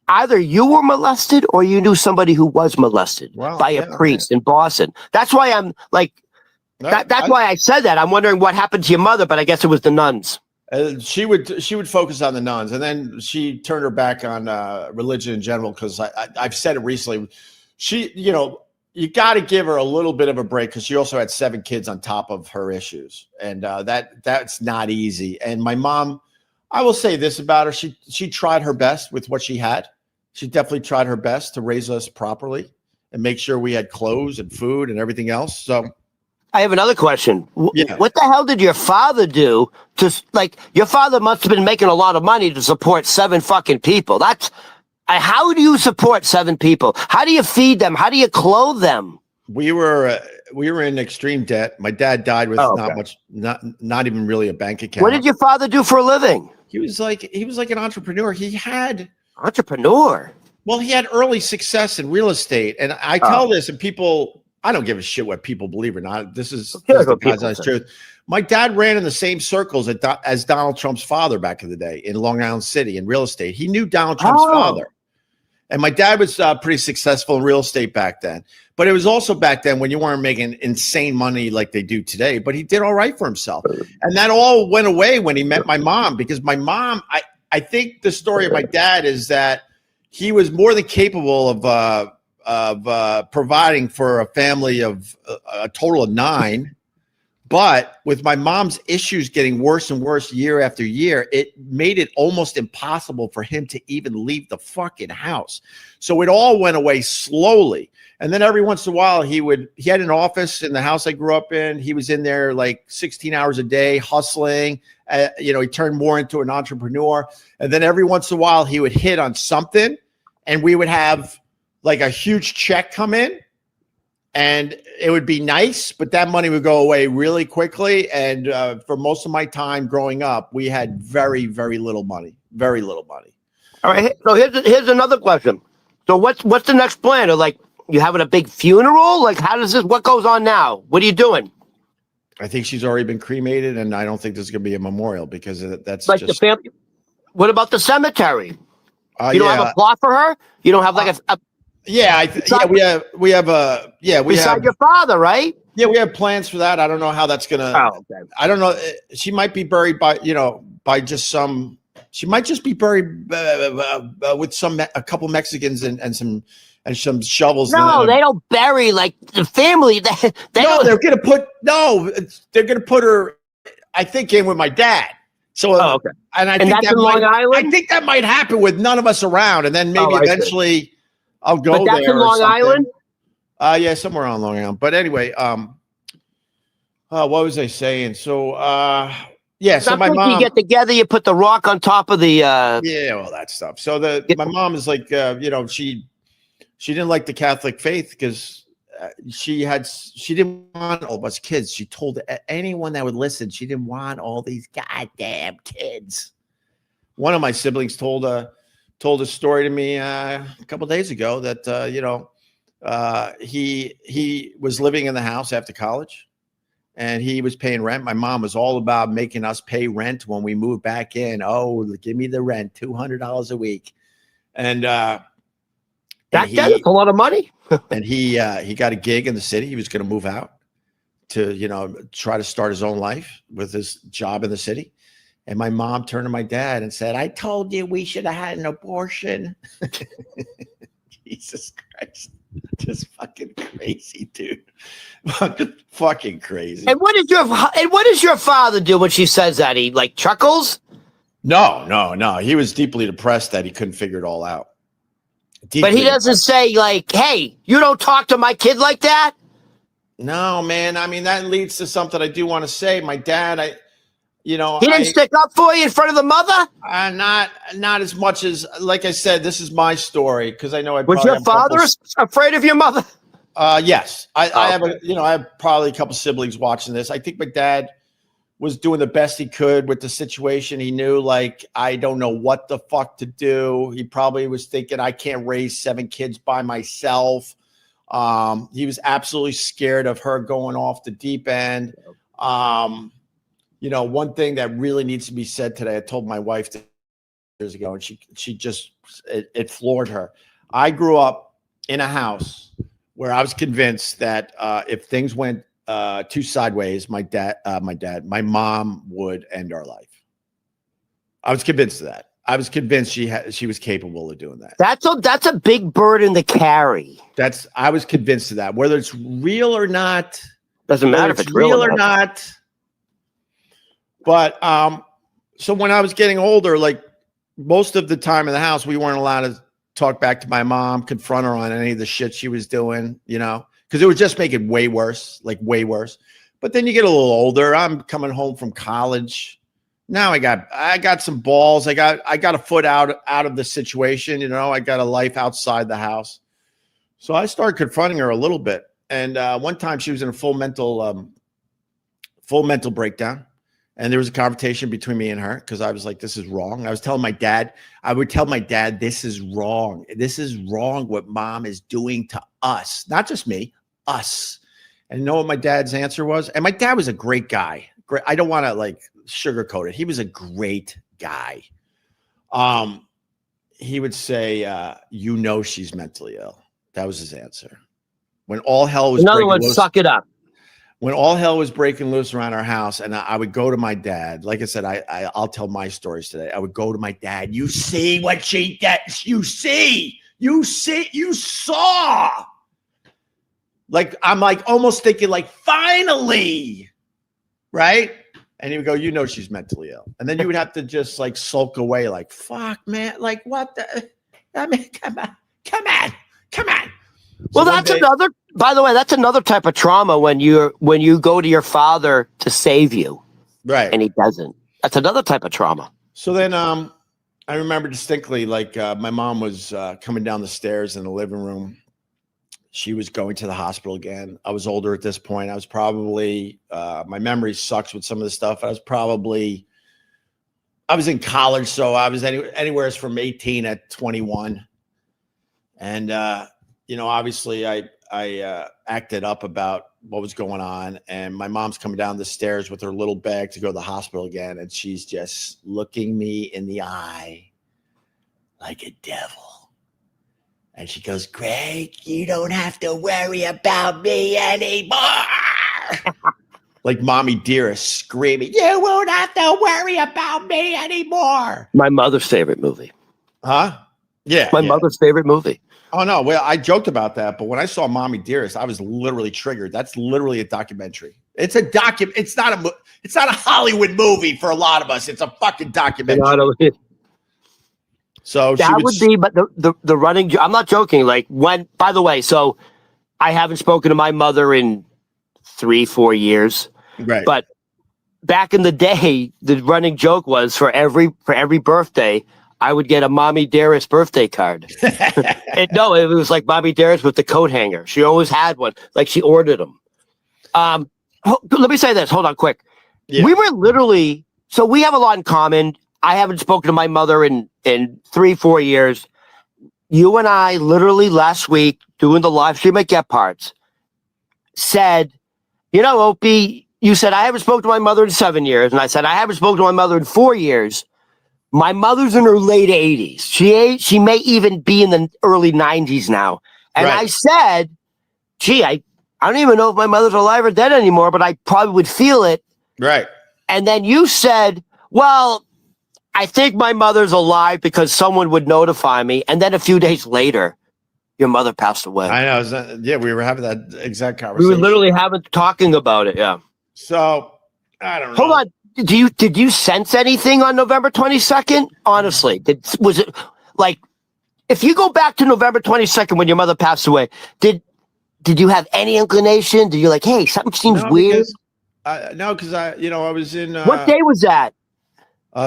B: either you were molested or you knew somebody who was molested by a priest in Boston. That's why I'm like, that's why I said that. I'm wondering what happened to your mother, but I guess it was the nuns.
A: She would focus on the nuns, and then she turned her back on religion in general, because I've said it recently. You got to give her a little bit of a break, because she also had 7 kids on top of her issues, and that's not easy. And my mom, I will say this about her: she tried her best with what she had. She definitely tried her best to raise us properly and make sure we had clothes and food and everything else. So.
B: I have another question. What the hell did your father do your father must have been making a lot of money to support 7 fucking people. How do you support 7 people? How do you feed them? How do you clothe them?
A: We were in extreme debt. My dad died with not even really a bank account.
B: What did your father do for a living?
A: He was like an entrepreneur.
B: Entrepreneur.
A: Well, he had early success in real estate. And I tell this, and people, I don't give a shit what people believe or not. This is the God's honest truth. My dad ran in the same circles as Donald Trump's father back in the day in Long Island City in real estate. He knew Donald Trump's father. And my dad was pretty successful in real estate back then. But it was also back then when you weren't making insane money like they do today. But he did all right for himself. And that all went away when he met my mom, because my mom, I think the story of my dad is that he was more than capable of providing for a family of a total of 9. But with my mom's issues getting worse and worse year after year, it made it almost impossible for him to even leave the fucking house. So it all went away slowly. And then every once in a while, he had an office in the house I grew up in. He was in there like 16 hours a day, hustling. He turned more into an entrepreneur. And then every once in a while, he would hit on something, and we would have like a huge check come in. And it would be nice, but that money would go away really quickly. And for most of my time growing up, we had very, very little money. Very little money.
B: All right. So here's another question. So what's the next plan? Or like, you having a big funeral? Like, what goes on now? What are you doing?
A: I think she's already been cremated, and I don't think there's going to be a memorial, because that's
B: like
A: just...
B: the family. What about the cemetery? You don't have a plot for her? You don't have like a
A: we have
B: beside your father, right?
A: Yeah, we have plans for that. I don't know how that's gonna.
B: Oh, okay.
A: I don't know. She might be buried by just some. She might just be buried with a couple Mexicans and some shovels.
B: No, they don't bury like the family.
A: They're gonna put her, I think, in with my dad. So,
B: okay.
A: And I think
B: that's in Long Island.
A: I think that might happen with none of us around, and then maybe eventually I'll go there.
B: But that's in Long Island?
A: Yeah, somewhere on Long Island. But anyway, what was I saying? So, so my mom,
B: you get together, you put the rock on top of the
A: all that stuff. So my mom is like, she didn't like the Catholic faith, because she didn't want all of us kids. She told anyone that would listen, she didn't want all these goddamn kids. One of my siblings told a story to me a couple of days ago that he was living in the house after college, and he was paying rent. My mom was all about making us pay rent when we moved back in. Oh, give me the rent, $200 a week, and
B: that's a lot of money.
A: And he got a gig in the city. He was going to move out to try to start his own life with his job in the city. And my mom turned to my dad and said, "I told you we should have had an abortion." Jesus Christ. Just fucking crazy, dude. Fucking crazy.
B: And what does your father do when she says that? He like chuckles?
A: No. He was deeply depressed that he couldn't figure it all out.
B: But he doesn't say like, "Hey, you don't talk to my kid like that."
A: No, man. I mean, that leads to something I do want to say. My dad, he
B: didn't stick up for you in front of the mother?
A: Not as much as, like I said, this is my story because I know
B: was your father afraid of your mother?
A: Yes, I have probably a couple siblings watching this. I think my dad was doing the best he could with the situation. He knew, like, I don't know what the fuck to do. He probably was thinking, I can't raise 7 kids by myself. He was absolutely scared of her going off the deep end. One thing that really needs to be said today, I told my wife years ago, and she just, it floored her. I grew up in a house where I was convinced that if things went too sideways, my mom would end our life. I was convinced of that. I was convinced she was capable of doing that.
B: That's a big burden to carry.
A: I was convinced of that. Whether it's real or not,
B: doesn't matter if it's real
A: or not. But so when I was getting older, like most of the time in the house, we weren't allowed to talk back to my mom, confront her on any of the shit she was doing, because it would just make it way worse. But then you get a little older. I'm coming home from college. Now I got some balls. I got a foot out of the situation. I got a life outside the house. So I started confronting her a little bit. And one time she was in a full mental breakdown. And there was a confrontation between me and her because I was like, this is wrong. I would tell my dad, this is wrong. This is wrong what mom is doing to us. Not just me, us. And you know what my dad's answer was? And my dad was a great guy. Great. I don't want to sugarcoat it. He was a great guy. He would say, she's mentally ill. That was his answer. When all hell was
B: breaking loose. Suck it up.
A: When all hell was breaking loose around our house, and I would go to my dad. Like I said, I'll tell my stories today. I would go to my dad. You see what she did? You saw. Like, I'm like almost thinking like, finally, right? And he would go, she's mentally ill. And then you would have to just like sulk away like, fuck, man. Like, what the? I mean, come on.
B: Well, by the way, that's another type of trauma when you go to your father to save you.
A: Right.
B: And he doesn't. That's another type of trauma.
A: So then I remember distinctly, my mom was coming down the stairs in the living room. She was going to the hospital again. I was older at this point. I was probably, my memory sucks with some of the stuff. I was in college, so I was anywhere from 18 at 21. And, obviously I acted up about what was going on. And my mom's coming down the stairs with her little bag to go to the hospital again. And she's just looking me in the eye like a devil. And she goes, "Greg, you don't have to worry about me anymore." Like mommy dearest screaming, "You won't have to worry about me anymore."
B: My mother's favorite movie.
A: Huh? Yeah.
B: My mother's favorite movie.
A: Oh, no. Well, I joked about that, but when I saw Mommy Dearest, I was literally triggered. That's literally a documentary. It's a It's not a Hollywood movie for a lot of us. It's a fucking documentary. So
B: that would be, but the running, I'm not joking. Like by the way, so I haven't spoken to my mother in 3-4 years.
A: Right.
B: But back in the day, the running joke was for every birthday, I would get a Mommy Dearest birthday card. No, it was like Mommy Dearest with the coat hanger. She always had one. Like she ordered them. Let me say this. Hold on, quick. Yeah. We were literally, so we have a lot in common. I haven't spoken to my mother in 3-4 years. You and I literally last week doing the live stream at Get Parts said, you know, Opie, you said, I haven't spoken to my mother in 7 years. And I said, I haven't spoken to my mother in 4 years. My mother's in her late 80s. She may even be in the early 90s now. And I said, gee, I don't even know if my mother's alive or dead anymore, but I probably would feel it.
A: Right.
B: And then you said, well, I think my mother's alive because someone would notify me. And then a few days later, your mother passed away.
A: I know. Yeah, we were having that exact conversation.
B: We were literally talking about it. Yeah.
A: So I don't know.
B: Hold on. Did you sense anything on November 22nd? Honestly, was it like, if you go back to November 22nd when your mother passed away, did you have any inclination? Did you like, hey, something seems weird?
A: No, because I was in.
B: What day was that?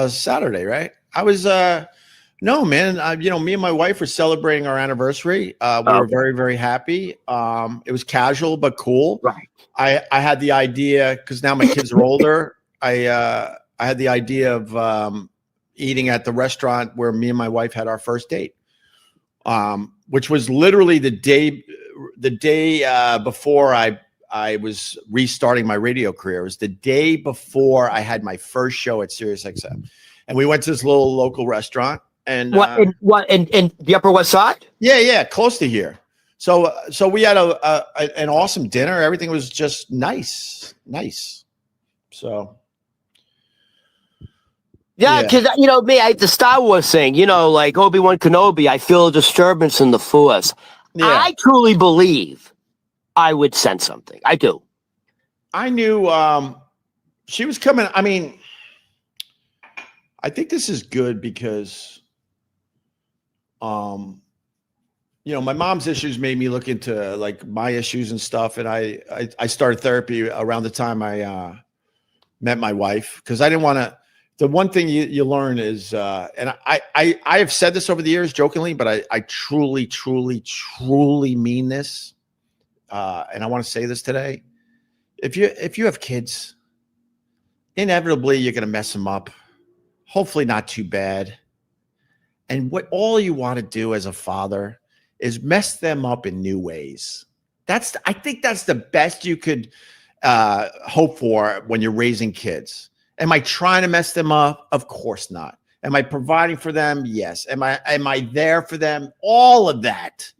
A: Saturday, right? I was. No, man. Me and my wife were celebrating our anniversary. We were very, very happy. It was casual but cool.
B: Right.
A: I had the idea because now my kids are older. I had the idea of eating at the restaurant where me and my wife had our first date, which was literally the day before I was restarting my radio career. It was the day before I had my first show at SiriusXM, and we went to this little local restaurant. And
B: what in the Upper West Side?
A: Yeah, close to here. So we had an awesome dinner. Everything was just nice. So.
B: Yeah, because me, the Star Wars thing, like Obi-Wan Kenobi, I feel a disturbance in the Force. Yeah. I truly believe I would sense something. I do.
A: I knew she was coming. I mean, I think this is good because, my mom's issues made me look into like my issues and stuff, and I started therapy around the time I met my wife because I didn't want to. The one thing you learn is, and I have said this over the years jokingly, but I truly, truly, truly mean this. And I want to say this today. If you have kids, inevitably you're going to mess them up. Hopefully not too bad. And what all you want to do as a father is mess them up in new ways. I think that's the best you could hope for when you're raising kids. Am I trying to mess them up? Of course not. Am I providing for them? Yes. Am I there for them? All of that.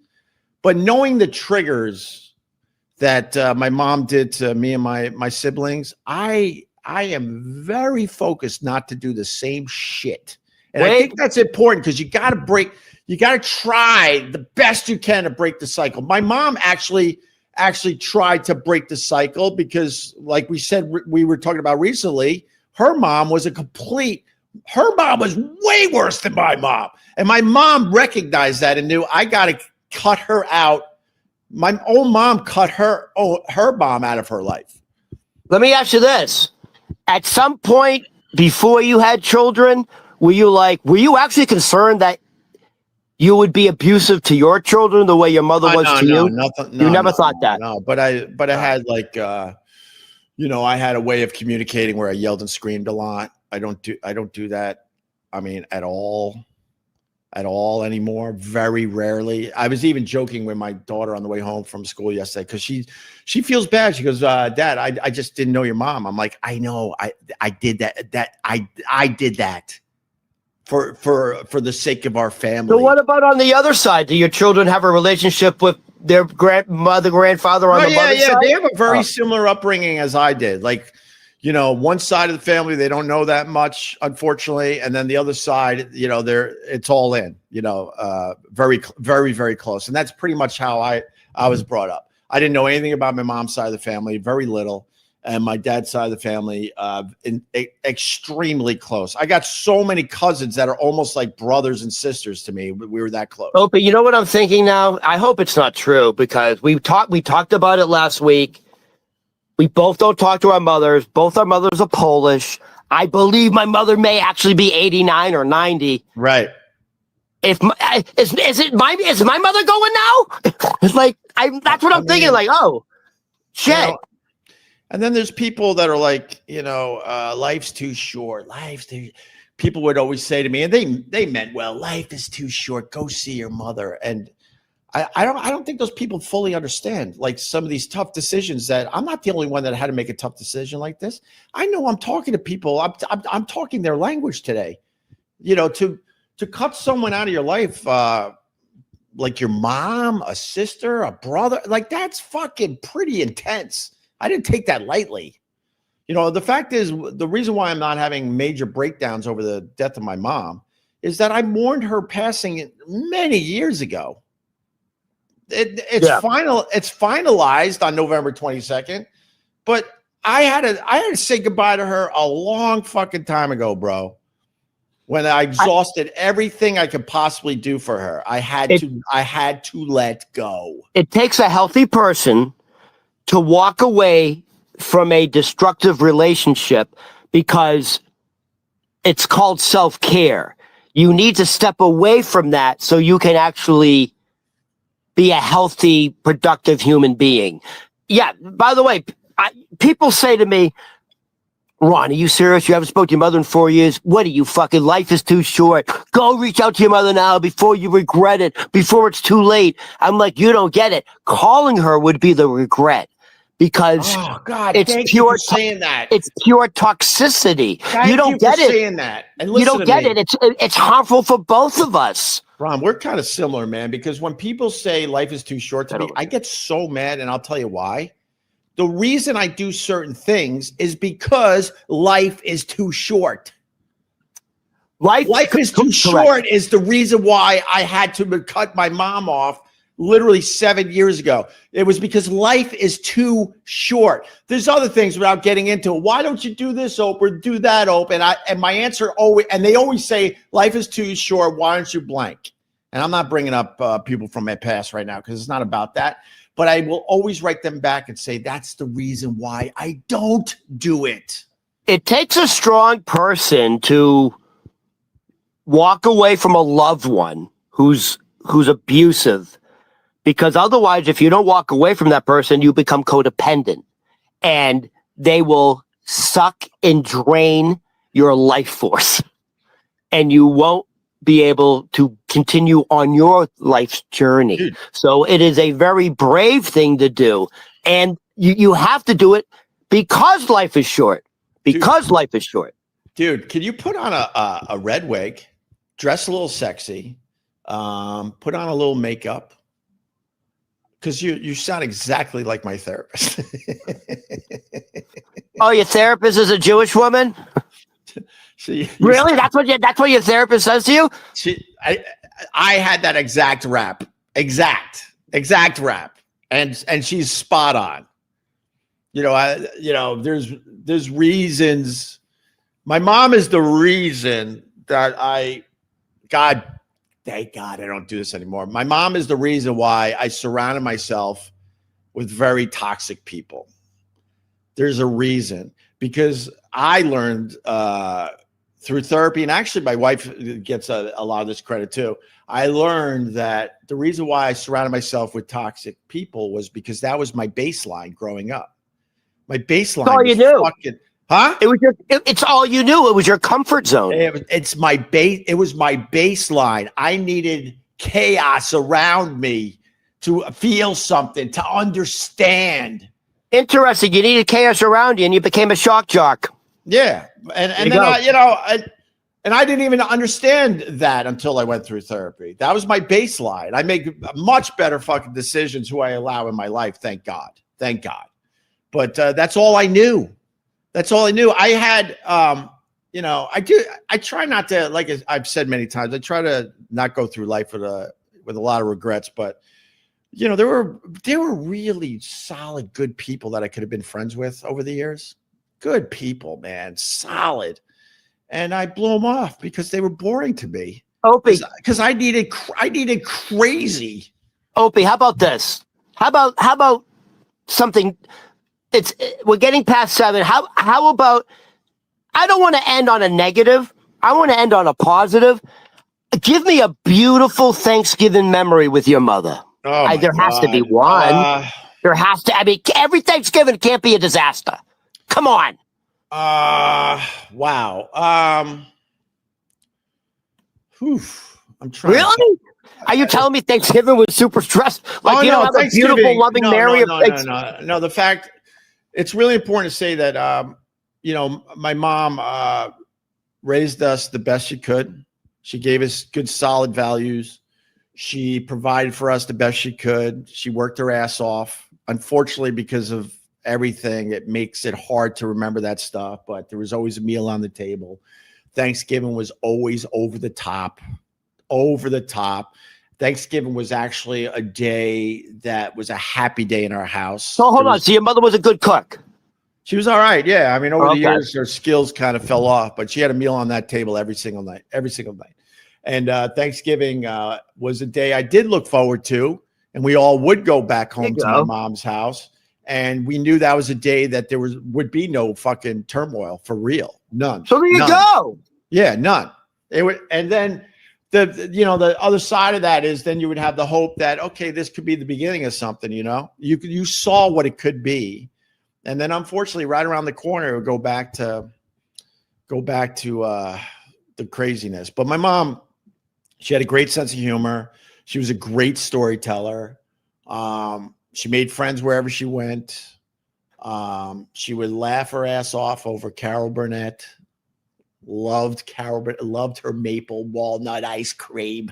A: But knowing the triggers that my mom did to me and my siblings, I am very focused not to do the same shit. And I think that's important because you got to try the best you can to break the cycle. My mom actually tried to break the cycle because, like we said, we were talking about recently, her mom was way worse than my mom. And my mom recognized that and knew I got to cut her out. My own mom cut her mom out of her life.
B: Let me ask you this. At some point before you had children, were you actually concerned that you would be abusive to your children the way your mother was to you? You never thought that.
A: No, but I had like, I had a way of communicating where I yelled and screamed a lot. I don't do that. I mean, at all anymore. Very rarely. I was even joking with my daughter on the way home from school yesterday because she feels bad. She goes, Dad, I just didn't know your mom. I'm like, I know, I did that. I did that for the sake of our family.
B: So what about on the other side? Do your children have a relationship with their grandmother, grandfather on the mother's side?
A: They have a very similar upbringing as I did. Like, one side of the family, they don't know that much, unfortunately. And then the other side, it's all in, very, very, very close. And that's pretty much how I was brought up. I didn't know anything about my mom's side of the family, very little. And my dad's side of the family, extremely close. I got so many cousins that are almost like brothers and sisters to me. We were that close.
B: Oh, but you know what I'm thinking now? I hope it's not true because we talked about it last week. We both don't talk to our mothers. Both our mothers are Polish. I believe my mother may actually be 89 or 90.
A: Right.
B: If my, is my mother going now? It's like that's what I'm thinking. Like, oh, shit.
A: You know, and then there's people that are like, life's too short. People would always say to me, and they meant well, life is too short. Go see your mother. And I don't think those people fully understand like some of these tough decisions that I'm not the only one that had to make a tough decision like this. I know I'm talking to people. I'm talking their language today, to cut someone out of your life, like your mom, a sister, a brother, like that's fucking pretty intense. I didn't take that lightly. The fact is, the reason why I'm not having major breakdowns over the death of my mom is that I mourned her passing many years ago. It's finalized on November 22nd, but I had to say goodbye to her a long fucking time ago, bro. When I exhausted everything I could possibly do for her, I had to let go.
B: It takes a healthy person to walk away from a destructive relationship because it's called self-care. You need to step away from that so you can actually be a healthy, productive human being. Yeah, by the way, people say to me, Ron, are you serious? You haven't spoken to your mother in 4 years? What are you fucking? Life is too short. Go reach out to your mother now before you regret it, before it's too late. I'm like, you don't get it. Calling her would be the regret because
A: it's pure saying that.
B: It's pure toxicity. You don't get it.
A: Saying that. And
B: you don't get it. It's harmful for both of us.
A: Ron, we're kind of similar, man, because when people say life is too short to me, I get so mad, and I'll tell you why. The reason I do certain things is because life is too short. Life is too short is the reason why I had to cut my mom off literally 7 years ago. It was because life is too short. There's other things without getting into it. Why don't you do this, Oprah? Do that, Oprah? And my answer always, and they always say, life is too short. Why aren't you blank? And I'm not bringing up people from my past right now because it's not about that. But I will always write them back and say, that's the reason why I don't do it.
B: It takes a strong person to walk away from a loved one who's abusive, because otherwise, if you don't walk away from that person, you become codependent and they will suck and drain your life force and you won't be able to continue on your life's journey. Dude. So it is a very brave thing to do. And you have to do it because life is short. Life is short.
A: Dude, can you put on a red wig, dress a little sexy, put on a little makeup? Because you sound exactly like my therapist.
B: Oh, your therapist is a Jewish woman? Really? That's what your therapist says to you?
A: I had that exact rap. Exact rap. And she's spot on. There's reasons. My mom is the reason that thank God I don't do this anymore. My mom is the reason why I surrounded myself with very toxic people. There's a reason, because I learned through therapy, and actually my wife gets a lot of this credit too. I learned that the reason why I surrounded myself with toxic people was because that was my baseline growing up. My baseline was fucking, huh?
B: It's all you knew. It was your comfort zone.
A: It was my baseline. I needed chaos around me to feel something, to understand.
B: Interesting. You needed chaos around you, and you became a shock jock.
A: Yeah, and then I didn't even understand that until I went through therapy. That was my baseline. I make much better fucking decisions who I allow in my life. Thank God. But that's all I knew. I had, I try not to, like I've said many times, I try to not go through life with a lot of regrets, but there were really solid, good people that I could have been friends with over the years. Good people, man, solid. And I blew them off because they were boring to me.
B: Opie,
A: because I needed crazy.
B: Opie, how about this? How about something? We're getting past 7. How about? I don't want to end on a negative. I want to end on a positive. Give me a beautiful Thanksgiving memory with your mother.
A: Oh
B: There has to be one. There has to. I mean, every Thanksgiving can't be a disaster. Come on.
A: Wow. I'm trying.
B: Really? Are you telling me Thanksgiving was super stressed? Like you don't have a beautiful, loving Mary?
A: No. The fact, it's really important to say that, my mom raised us the best she could. She gave us good, solid values. She provided for us the best she could. She worked her ass off. Unfortunately, because of everything, it makes it hard to remember that stuff. But there was always a meal on the table. Thanksgiving was always over the top. Thanksgiving was actually a day that was a happy day in our house.
B: So hold on. So your mother was a good cook?
A: She was all right. Yeah. I mean, over the years, her skills kind of fell off, but she had a meal on that table every single night. And Thanksgiving was a day I did look forward to, and we all would go back home to my mom's house. And we knew that was a day that there would be no fucking turmoil for real. None.
B: So there you go.
A: Yeah, none. And then the other side of that is then you would have the hope that, okay, this could be the beginning of something, you saw what it could be. And then unfortunately right around the corner, it would go back to the craziness. But my mom, she had a great sense of humor. She was a great storyteller. She made friends wherever she went. She would laugh her ass off over Carol Burnett. Loved her maple walnut ice cream.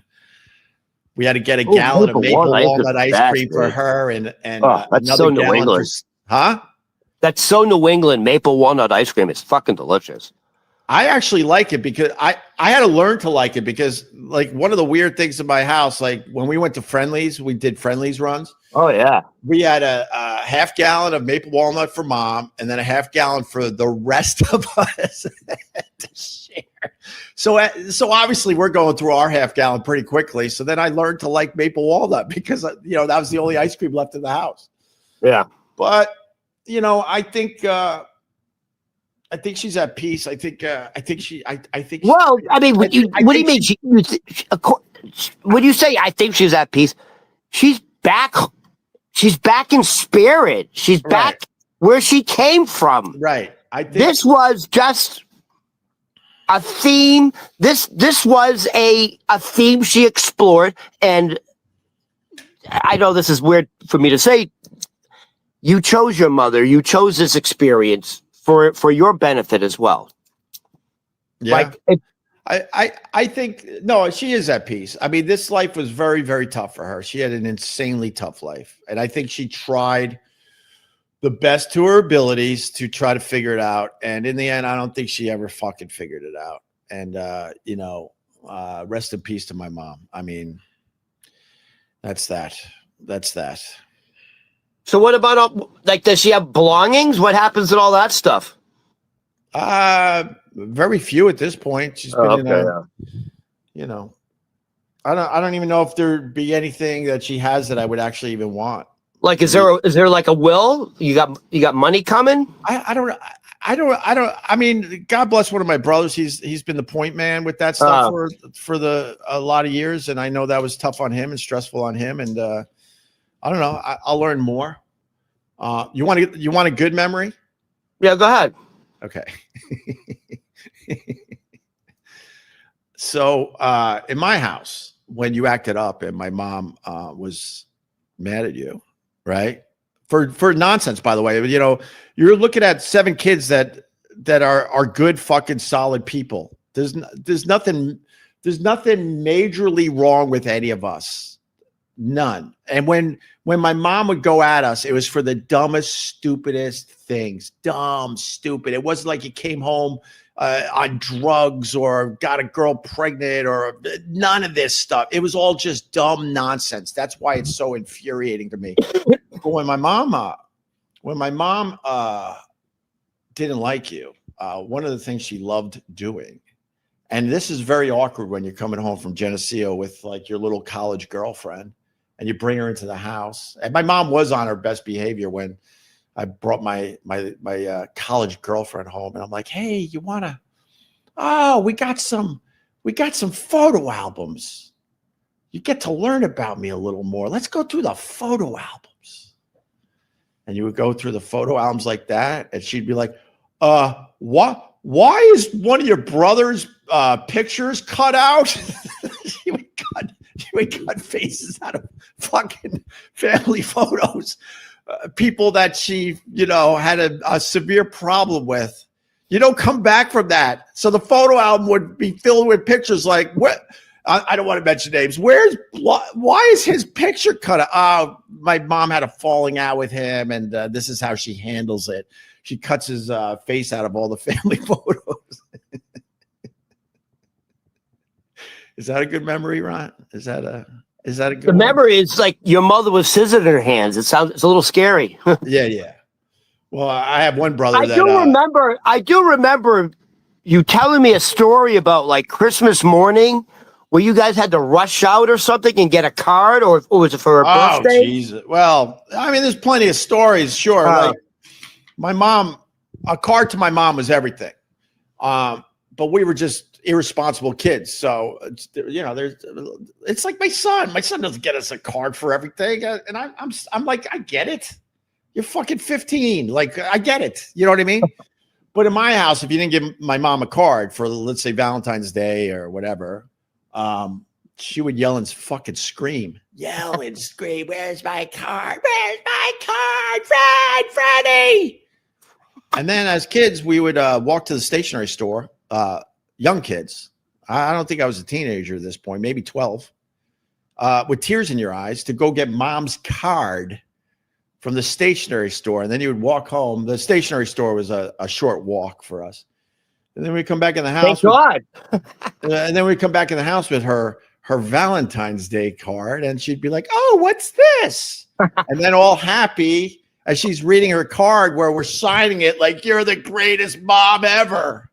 A: We had to get a gallon of maple walnut ice cream for her, and
B: that's so New England. That's so New England. Maple walnut ice cream is fucking delicious.
A: I actually like it because I had to learn to like it because, like, one of the weird things in my house, like when we went to Friendly's, we did Friendly's runs.
B: Oh yeah.
A: We had a half gallon of maple walnut for mom, and then a half gallon for the rest of us to share. So obviously we're going through our half gallon pretty quickly. So then I learned to like maple walnut because that was the only ice cream left in the house.
B: Yeah.
A: But I think she's at peace. I think.
B: Well, I mean, what do you mean? When you say I think she's at peace, she's back. She's back in spirit. She's back where she came from.
A: Right. I think
B: this was just a theme. This was a theme she explored, and I know this is weird for me to say. You chose your mother. You chose this experience for your benefit as well.
A: Yeah. I think, no, she is at peace. I mean, this life was very, very tough for her. She had an insanely tough life. And I think she tried the best to her abilities to try to figure it out. And in the end, I don't think she ever fucking figured it out. And, rest in peace to my mom. I mean, that's that.
B: So what about, does she have belongings? What happens to all that stuff?
A: Very few at this point. She's been I don't even know if there'd be anything that she has that I would actually even want.
B: Like, is there like a will? You got money coming?
A: I mean, God bless one of my brothers. He's been the point man with that stuff for a lot of years. And I know that was tough on him and stressful on him. And, I don't know. I'll learn more. You want a good memory?
B: Yeah, go ahead.
A: Okay. So in my house, when you acted up and my mom was mad at you, right? For nonsense, by the way, you're looking at 7 kids that are good fucking solid people. There's nothing majorly wrong with any of us. None. And when my mom would go at us, it was for the dumbest, stupidest things. Dumb, stupid. It wasn't like you came home on drugs or got a girl pregnant or none of this stuff. It was all just dumb nonsense. That's why it's so infuriating to me. But when my mom didn't like you, one of the things she loved doing, and this is very awkward when you're coming home from Geneseo with like your little college girlfriend and you bring her into the house. And my mom was on her best behavior when I brought my college girlfriend home, and I'm like, hey, we got some we got some photo albums. You get to learn about me a little more. Let's go through the photo albums. And you would go through the photo albums like that. And she'd be like, why is one of your brother's pictures cut out? she would cut faces out of fucking family photos. People that she, had a severe problem with. You don't come back from that. So the photo album would be filled with pictures like, what? I don't want to mention names. Why is his picture cut out? Oh, my mom had a falling out with him, and this is how she handles it. She cuts his face out of all the family photos. Is that a good memory, Ron? Is that a good
B: The memory is like your mother was scissors in her hands. It's a little scary.
A: Yeah. Well, I have one brother.
B: I do remember you telling me a story about like Christmas morning where you guys had to rush out or something and get a card, or was it for her birthday? Jesus.
A: Well, I mean, there's plenty of stories, sure. Like my mom, a card to my mom was everything. But we were just irresponsible kids. So, it's like my son. My son doesn't get us a card for everything. And I'm like, I get it. You're fucking 15. Like, I get it. You know what I mean? But in my house, if you didn't give my mom a card for, let's say, Valentine's Day or whatever, she would yell and fucking scream. Yell and scream, where's my card? Where's my card? Freddie! And then as kids, we would walk to the stationery store, young kids. I don't think I was a teenager at this point, maybe 12, with tears in your eyes to go get mom's card from the stationery store. And then you would walk home. The stationery store was a short walk for us. And then we come back in the house.
B: Thank God.
A: And then we come back in the house with her Valentine's Day card. And she'd be like, oh, what's this? And then all happy as she's reading her card where we're signing it like you're the greatest mom ever.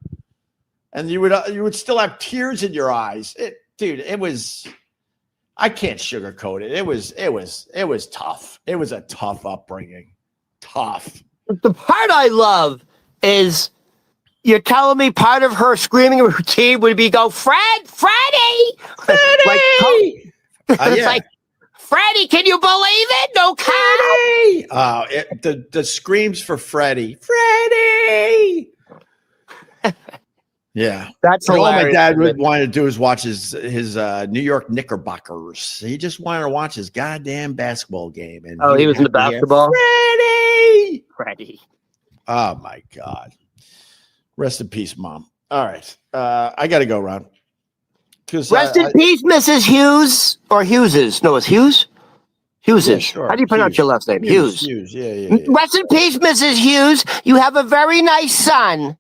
A: And you would still have tears in your eyes. It was, I can't sugarcoat it. It was tough. It was a tough upbringing. Tough.
B: The part I love is you're telling me part of her screaming routine would be go, Freddie! It's like, Freddie, can you believe it? No card.
A: The screams for Freddie. Freddie! Yeah.
B: That's hilarious.
A: All my dad would want to do is watch his New York Knickerbockers. He just wanted to watch his goddamn basketball game. And
B: he was in the basketball? Freddie.
A: Oh, my God. Rest in peace, Mom. All right. I got to go, Ron.
B: Rest in peace, Mrs. Hughes. Or Hugheses. No, it's Hughes? Hugheses. Yeah, sure. How do you pronounce your last name? Hughes.
A: Hughes. Yeah.
B: Rest in peace, Mrs. Hughes. You have a very nice son.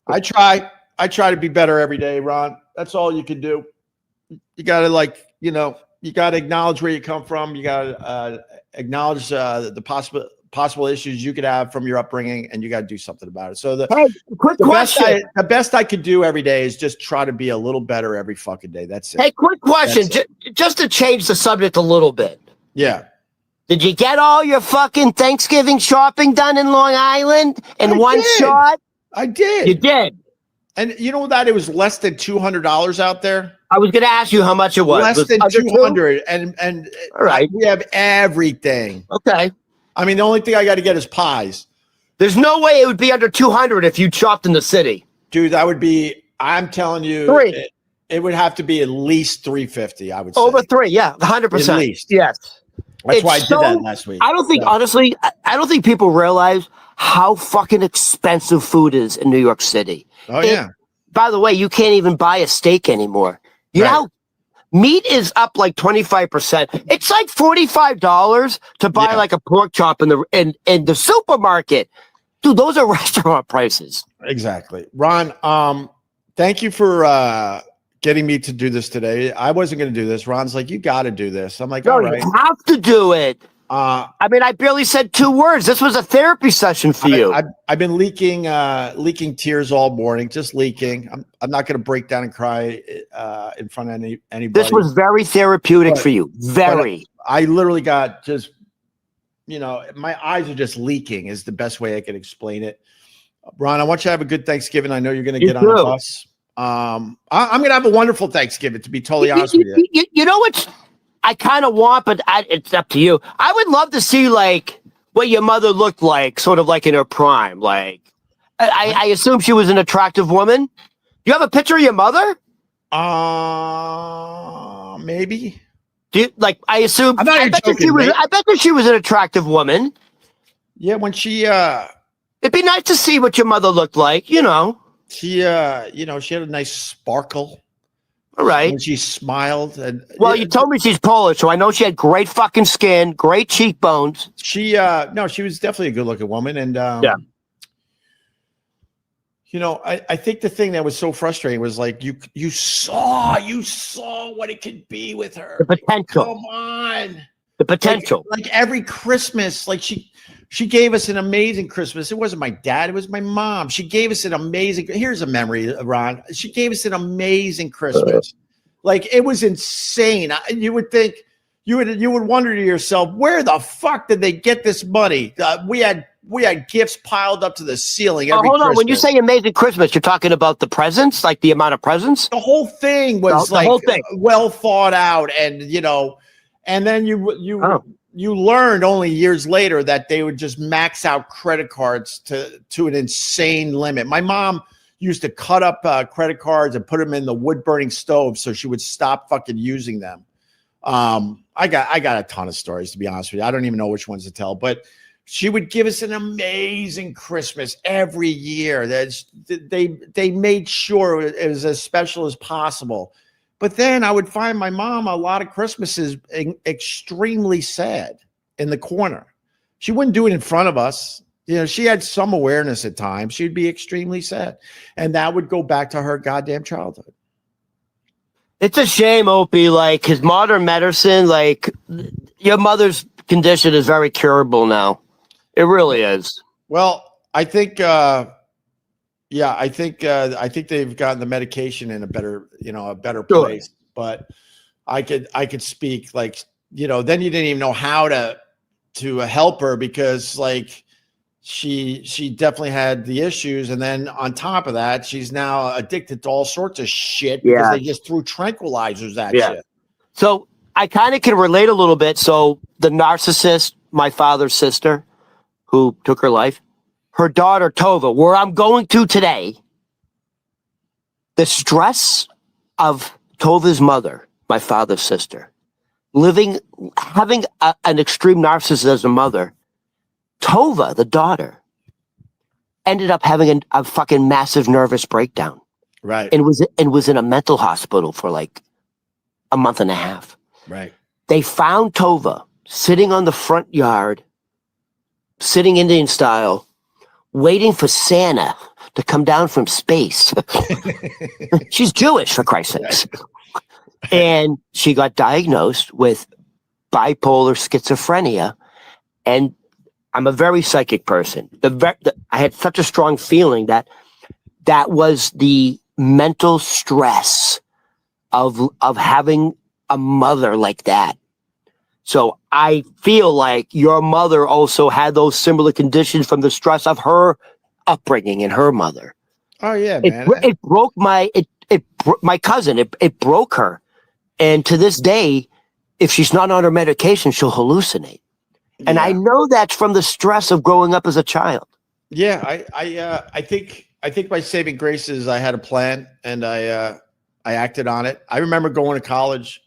A: I try to be better every day, Ron. That's all you can do. You got to you got to acknowledge where you come from. You got to acknowledge the possible issues you could have from your upbringing, and you got to do something about it. So the best I could do every day is just try to be a little better every fucking day. That's it.
B: Hey, quick question, just to change the subject a little bit.
A: Yeah.
B: Did you get all your fucking Thanksgiving shopping done in Long Island in one shot?
A: I did.
B: You did.
A: And you know that it was less than $200 out there?
B: I was going to ask you how much it was.
A: Less than 200. And
B: all right.
A: We have everything.
B: Okay.
A: I mean, the only thing I got to get is pies.
B: There's no way it would be under 200 if you chopped in the city.
A: Dude, that would be, I'm telling you, it would have to be at least 350, I would say.
B: Over 3, yeah, 100%.
A: At least.
B: Yes.
A: That's why I did that last week.
B: I don't think, honestly, I don't think people realize how fucking expensive food is in New York City.
A: Oh, yeah.
B: By the way, you can't even buy a steak anymore. You know, meat is up like 25%. It's like $45 to buy like a pork chop in the supermarket. Dude, those are restaurant prices.
A: Exactly. Ron, thank you for getting me to do this today. I wasn't going to do this. Ron's like, you got to do this. I'm like, all right.
B: You have to do it. I mean, I barely said 2 words. This was a therapy session for you.
A: I've been leaking tears all morning, just leaking. I'm not going to break down and cry in front of anybody.
B: This was very therapeutic for you. Very.
A: I literally got just, my eyes are just leaking is the best way I can explain it. Ron, I want you to have a good Thanksgiving. I know you're going to get on the bus. I'm gonna have a wonderful Thanksgiving. To be totally honest with you,
B: You know what? I kind of want, but it's up to you. I would love to see like what your mother looked like, sort of like in her prime. Like, I assume she was an attractive woman. Do you have a picture of your mother?
A: Maybe.
B: Do you, like? I assume.
A: I'm not even joking,
B: I bet that she was an attractive woman.
A: Yeah, when she
B: it'd be nice to see what your mother looked like. You know.
A: She you know, she had a nice sparkle.
B: All right.
A: When she smiled. And
B: well, you told me she's Polish, so I know she had great fucking skin, great cheekbones.
A: She no, she was definitely a good looking woman. And
B: yeah.
A: You know, I think the thing that was so frustrating was like you saw what it could be with her.
B: The potential.
A: Come on.
B: The potential.
A: Like every Christmas, like she gave us an amazing Christmas. It wasn't my dad, it was my mom. She gave us an amazing, here's a memory, Ron. She gave us an amazing Christmas. Like it was insane. You would think, you would wonder to yourself, where the fuck did they get this money? We had gifts piled up to the ceiling every
B: hold on.
A: Christmas.
B: When you say amazing Christmas, you're talking about the presents, like the amount of presents?
A: The whole thing was
B: the whole thing.
A: Well thought out, and you know, and then you learned only years later that they would just max out credit cards to an insane limit. My mom used to cut up credit cards and put them in the wood burning stove so she would stop fucking using them. I got a ton of stories, to be honest with you. I don't even know which ones to tell, but she would give us an amazing Christmas every year. They made sure it was as special as possible. But then I would find my mom a lot of Christmases extremely sad in the corner. She wouldn't do it in front of us. You know, she had some awareness at times. She'd be extremely sad. And that would go back to her goddamn childhood.
B: It's a shame, Opie. Like, his modern medicine, like, your mother's condition is very curable now. It really is.
A: Well, I think, I think they've gotten the medication in a better place. But I could speak like, you know, then you didn't even know how to help her because like she definitely had the issues, and then on top of that, she's now addicted to all sorts of shit because they just threw tranquilizers at you.
B: So I kind of can relate a little bit. So the narcissist, my father's sister, who took her life, her daughter Tova, where I'm going to today, the stress of Tova's mother, my father's sister, having an extreme narcissism as a mother, Tova, the daughter, ended up having a fucking massive nervous breakdown.
A: Right.
B: And was in a mental hospital for like a month and a half.
A: Right.
B: They found Tova sitting on the front yard, sitting Indian style, waiting for Santa to come down from space. She's Jewish, for Christ's sakes. And she got diagnosed with bipolar schizophrenia. And I'm a very psychic person. I had such a strong feeling that was the mental stress of having a mother like that. So I feel like your mother also had those similar conditions from the stress of her upbringing and her mother.
A: Oh yeah, man.
B: It broke my cousin. It broke her. And to this day, if she's not on her medication, she'll hallucinate. And I know that's from the stress of growing up as a child.
A: Yeah, I think my saving grace is I had a plan and I acted on it. I remember going to college.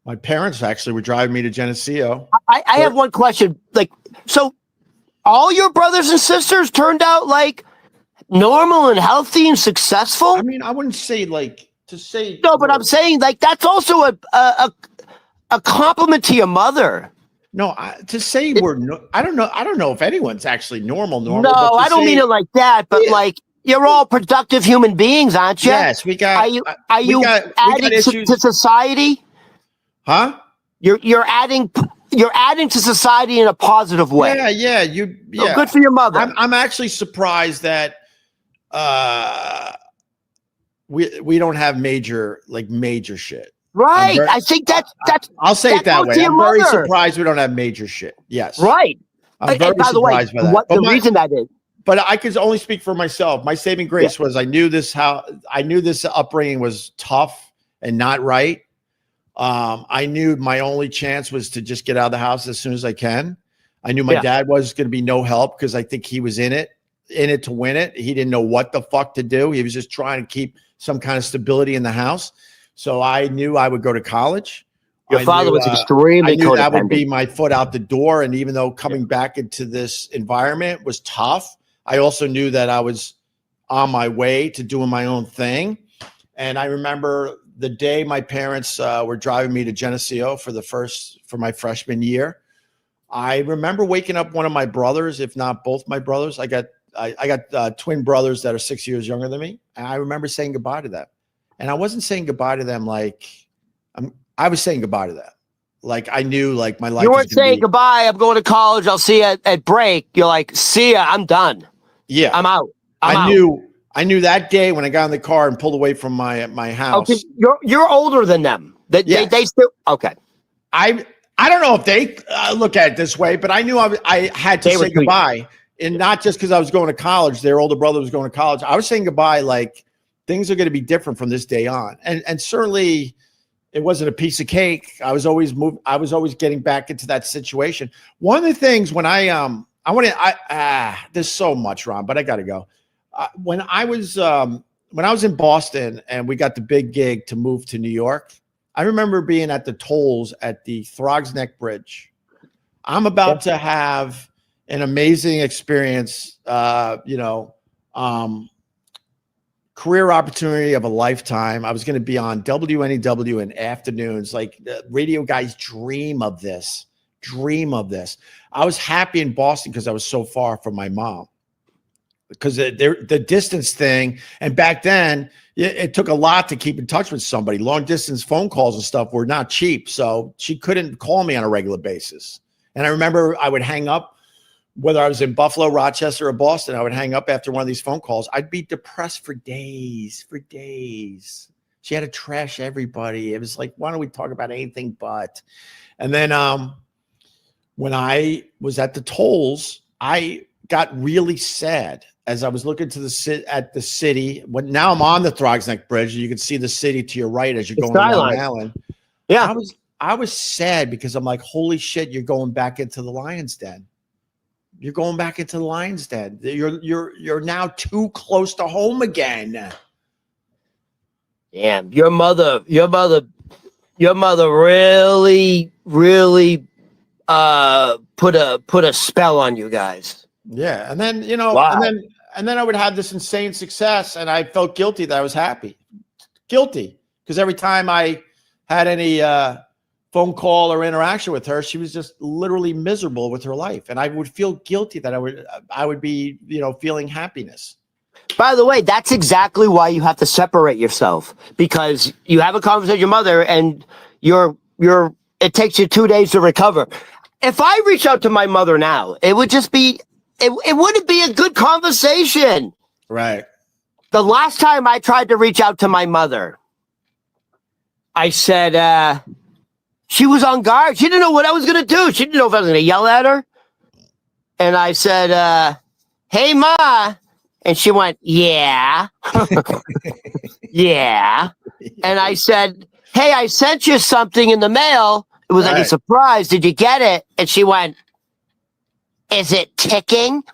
A: My parents actually were driving me to Geneseo.
B: I have one question. Like, so all your brothers and sisters turned out like normal and healthy and successful?
A: I mean, I wouldn't say like to say
B: no, but I'm saying like that's also a compliment to your mother.
A: No, to say I don't know if anyone's actually normal.
B: No, I don't mean it like that, but like you're all productive human beings, aren't you?
A: Yes, we got.
B: Are you adding to society?
A: Huh?
B: You're adding to society in a positive way.
A: Yeah.
B: So good for your mother.
A: I'm actually surprised that we don't have major shit.
B: Right. I think that's
A: I'll say it that way. I'm very surprised we don't have major shit. Yes.
B: Right.
A: I'm very
B: by the way,
A: surprised by that.
B: The reason that is
A: but I could only speak for myself. My saving grace was I knew this upbringing was tough and not right. I knew my only chance was to just get out of the house as soon as I can. I knew my dad was going to be no help because I think he was in it to win it. He didn't know what the fuck to do. He was just trying to keep some kind of stability in the house. So I knew I would go to college.
B: Your father was extremely
A: I knew
B: codependent.
A: that would be my foot out the door. And even though coming back into this environment was tough, I also knew that I was on my way to doing my own thing. And I remember the day my parents were driving me to Geneseo for my freshman year. I remember waking up one of my brothers, if not both my brothers. I got twin brothers that are 6 years younger than me. And I remember saying goodbye to them. And I wasn't saying goodbye to them like I was saying goodbye to them. Like I knew like my life.
B: You weren't saying goodbye. I'm going to college. I'll see you at break. You're like, see ya. I'm done.
A: Yeah.
B: I'm out.
A: I knew that day when I got in the car and pulled away from my house.
B: Okay, you're older than them. They still okay.
A: I don't know if they look at it this way, but I knew I had to say goodbye, and not just because I was going to college. Their older brother was going to college. I was saying goodbye, like things are going to be different from this day on, and certainly it wasn't a piece of cake. I was always getting back into that situation. One of the things when there's so much, Ron, but I got to go. When I was in Boston and we got the big gig to move to New York, I remember being at the tolls at the Throgs Neck Bridge. I'm about to have an amazing experience, career opportunity of a lifetime. I was going to be on WNEW in afternoons. Like the radio guys dream of this. I was happy in Boston because I was so far from my mom. Because the distance thing, and back then it took a lot to keep in touch with somebody. Long distance phone calls and stuff were not cheap, so she couldn't call me on a regular basis. And I remember I would hang up, whether I was in Buffalo, Rochester, or Boston. I would hang up after one of these phone calls. I'd be depressed for days. She had to trash everybody. It was like, why don't we talk about anything but? And then when I was at the tolls, I got really sad as I was looking to the city. Now I'm on the Throgs Neck Bridge, and you can see the city to your right as you're going to Long Island.
B: Yeah,
A: I was sad because I'm like, holy shit, you're going back into the lion's den. You're going back into the lion's den. You're now too close to home again.
B: Damn, your mother really put a spell on you guys.
A: Yeah, and then
B: wow.
A: and then I would have this insane success, and I felt guilty that I was happy. Guilty because every time I had any phone call or interaction with her, she was just literally miserable with her life, and I would feel guilty that I would be feeling happiness.
B: By the way, that's exactly why you have to separate yourself, because you have a conversation with your mother, and it takes you 2 days to recover. If I reach out to my mother now, it would just be. It wouldn't be a good conversation.
A: Right.
B: The last time I tried to reach out to my mother, I said, she was on guard. She didn't know what I was going to do. She didn't know if I was going to yell at her. And I said, hey, Ma. And she went, yeah. Yeah. And I said, hey, I sent you something in the mail. It was like a surprise. Did you get it? And she went, is it ticking?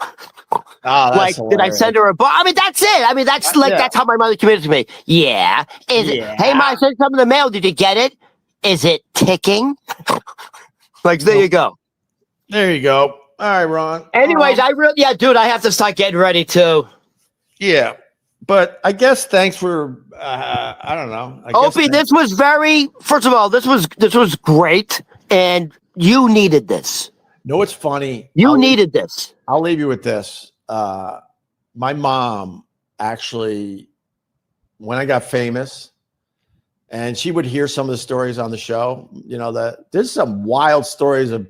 A: Oh, that's
B: like, did I send her a book? I mean, that's it. I mean, that's that's how my mother committed to me. Yeah. Hey, Ma, I sent something in the mail. Did you get it? Is it ticking? Like, there you go.
A: There you go. All right, Ron.
B: Anyways, dude, I have to start getting ready too.
A: Yeah. But I guess thanks for, I don't know.
B: Opie, this was first of all, this was great. And you needed this.
A: No, it's funny.
B: You needed this.
A: I'll leave you with this. My mom actually, when I got famous, and she would hear some of the stories on the show, that there's some wild stories of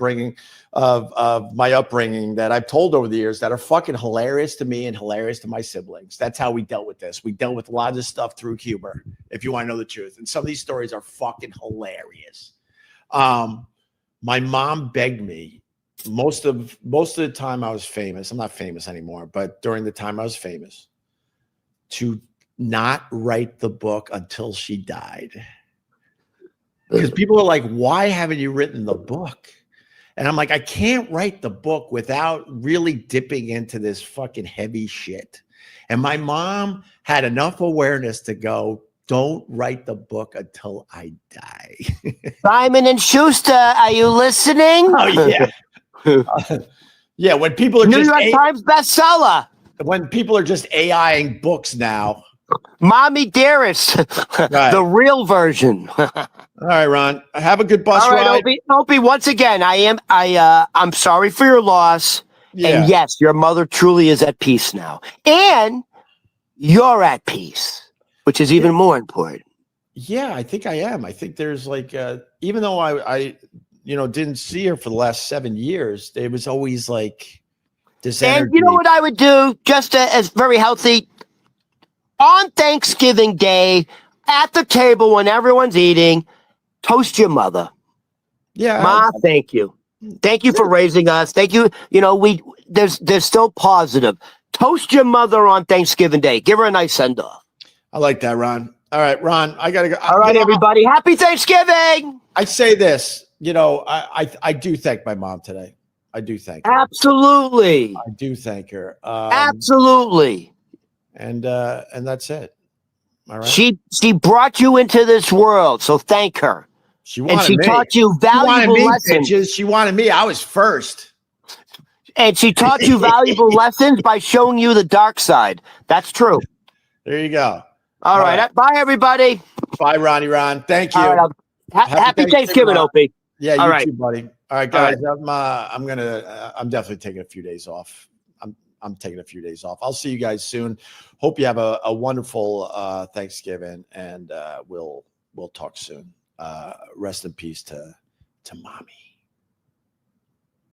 A: my upbringing that I've told over the years that are fucking hilarious to me and hilarious to my siblings. That's how we dealt with this. We dealt with a lot of this stuff through humor, if you want to know the truth. And some of these stories are fucking hilarious. My mom begged me most of the time I was famous. I'm not famous anymore, but during the time I was famous, to not write the book until she died. Because people are like, why haven't you written the book? And I'm like, I can't write the book without really dipping into this fucking heavy shit. And my mom had enough awareness to go, don't write the book until I die.
B: Simon and Schuster, are you listening?
A: Oh, yeah. Yeah, when people are
B: New York Times bestseller.
A: When people are just AIing books now.
B: Mommy Dearest,
A: right.
B: The real version.
A: All right, Ron. Have a good bus ride.
B: Opie, once again, I'm sorry for your loss.
A: Yeah.
B: And yes, your mother truly is at peace now. And you're at peace, which is even more important.
A: Yeah, I think I am. I think there's like, even though I didn't see her for the last 7 years, there was always like this energy.
B: And you know what I would do, just as very healthy, on Thanksgiving Day, at the table when everyone's eating, toast your mother.
A: Yeah.
B: Ma, thank you. Thank you for raising us. Thank you. There's still positive. Toast your mother on Thanksgiving Day. Give her a nice send off.
A: I like that, Ron. All right, Ron, I gotta go.
B: All right, everybody. Happy Thanksgiving.
A: I say this, I do thank my mom today. I do thank her.
B: Absolutely.
A: I do thank her.
B: Absolutely.
A: And that's it. All right.
B: She brought you into this world, so thank her.
A: She wanted
B: taught you valuable lessons.
A: She wanted me. I was first.
B: And she taught you valuable lessons by showing you the dark side. That's true.
A: There you go.
B: All right. Bye, everybody.
A: Bye, Ron. Thank you.
B: Right, happy Thanksgiving, Opie.
A: Yeah, you too, buddy. All right, guys. I'm definitely taking a few days off. I'm taking a few days off. I'll see you guys soon. Hope you have a wonderful Thanksgiving, and we'll talk soon. Rest in peace to mommy.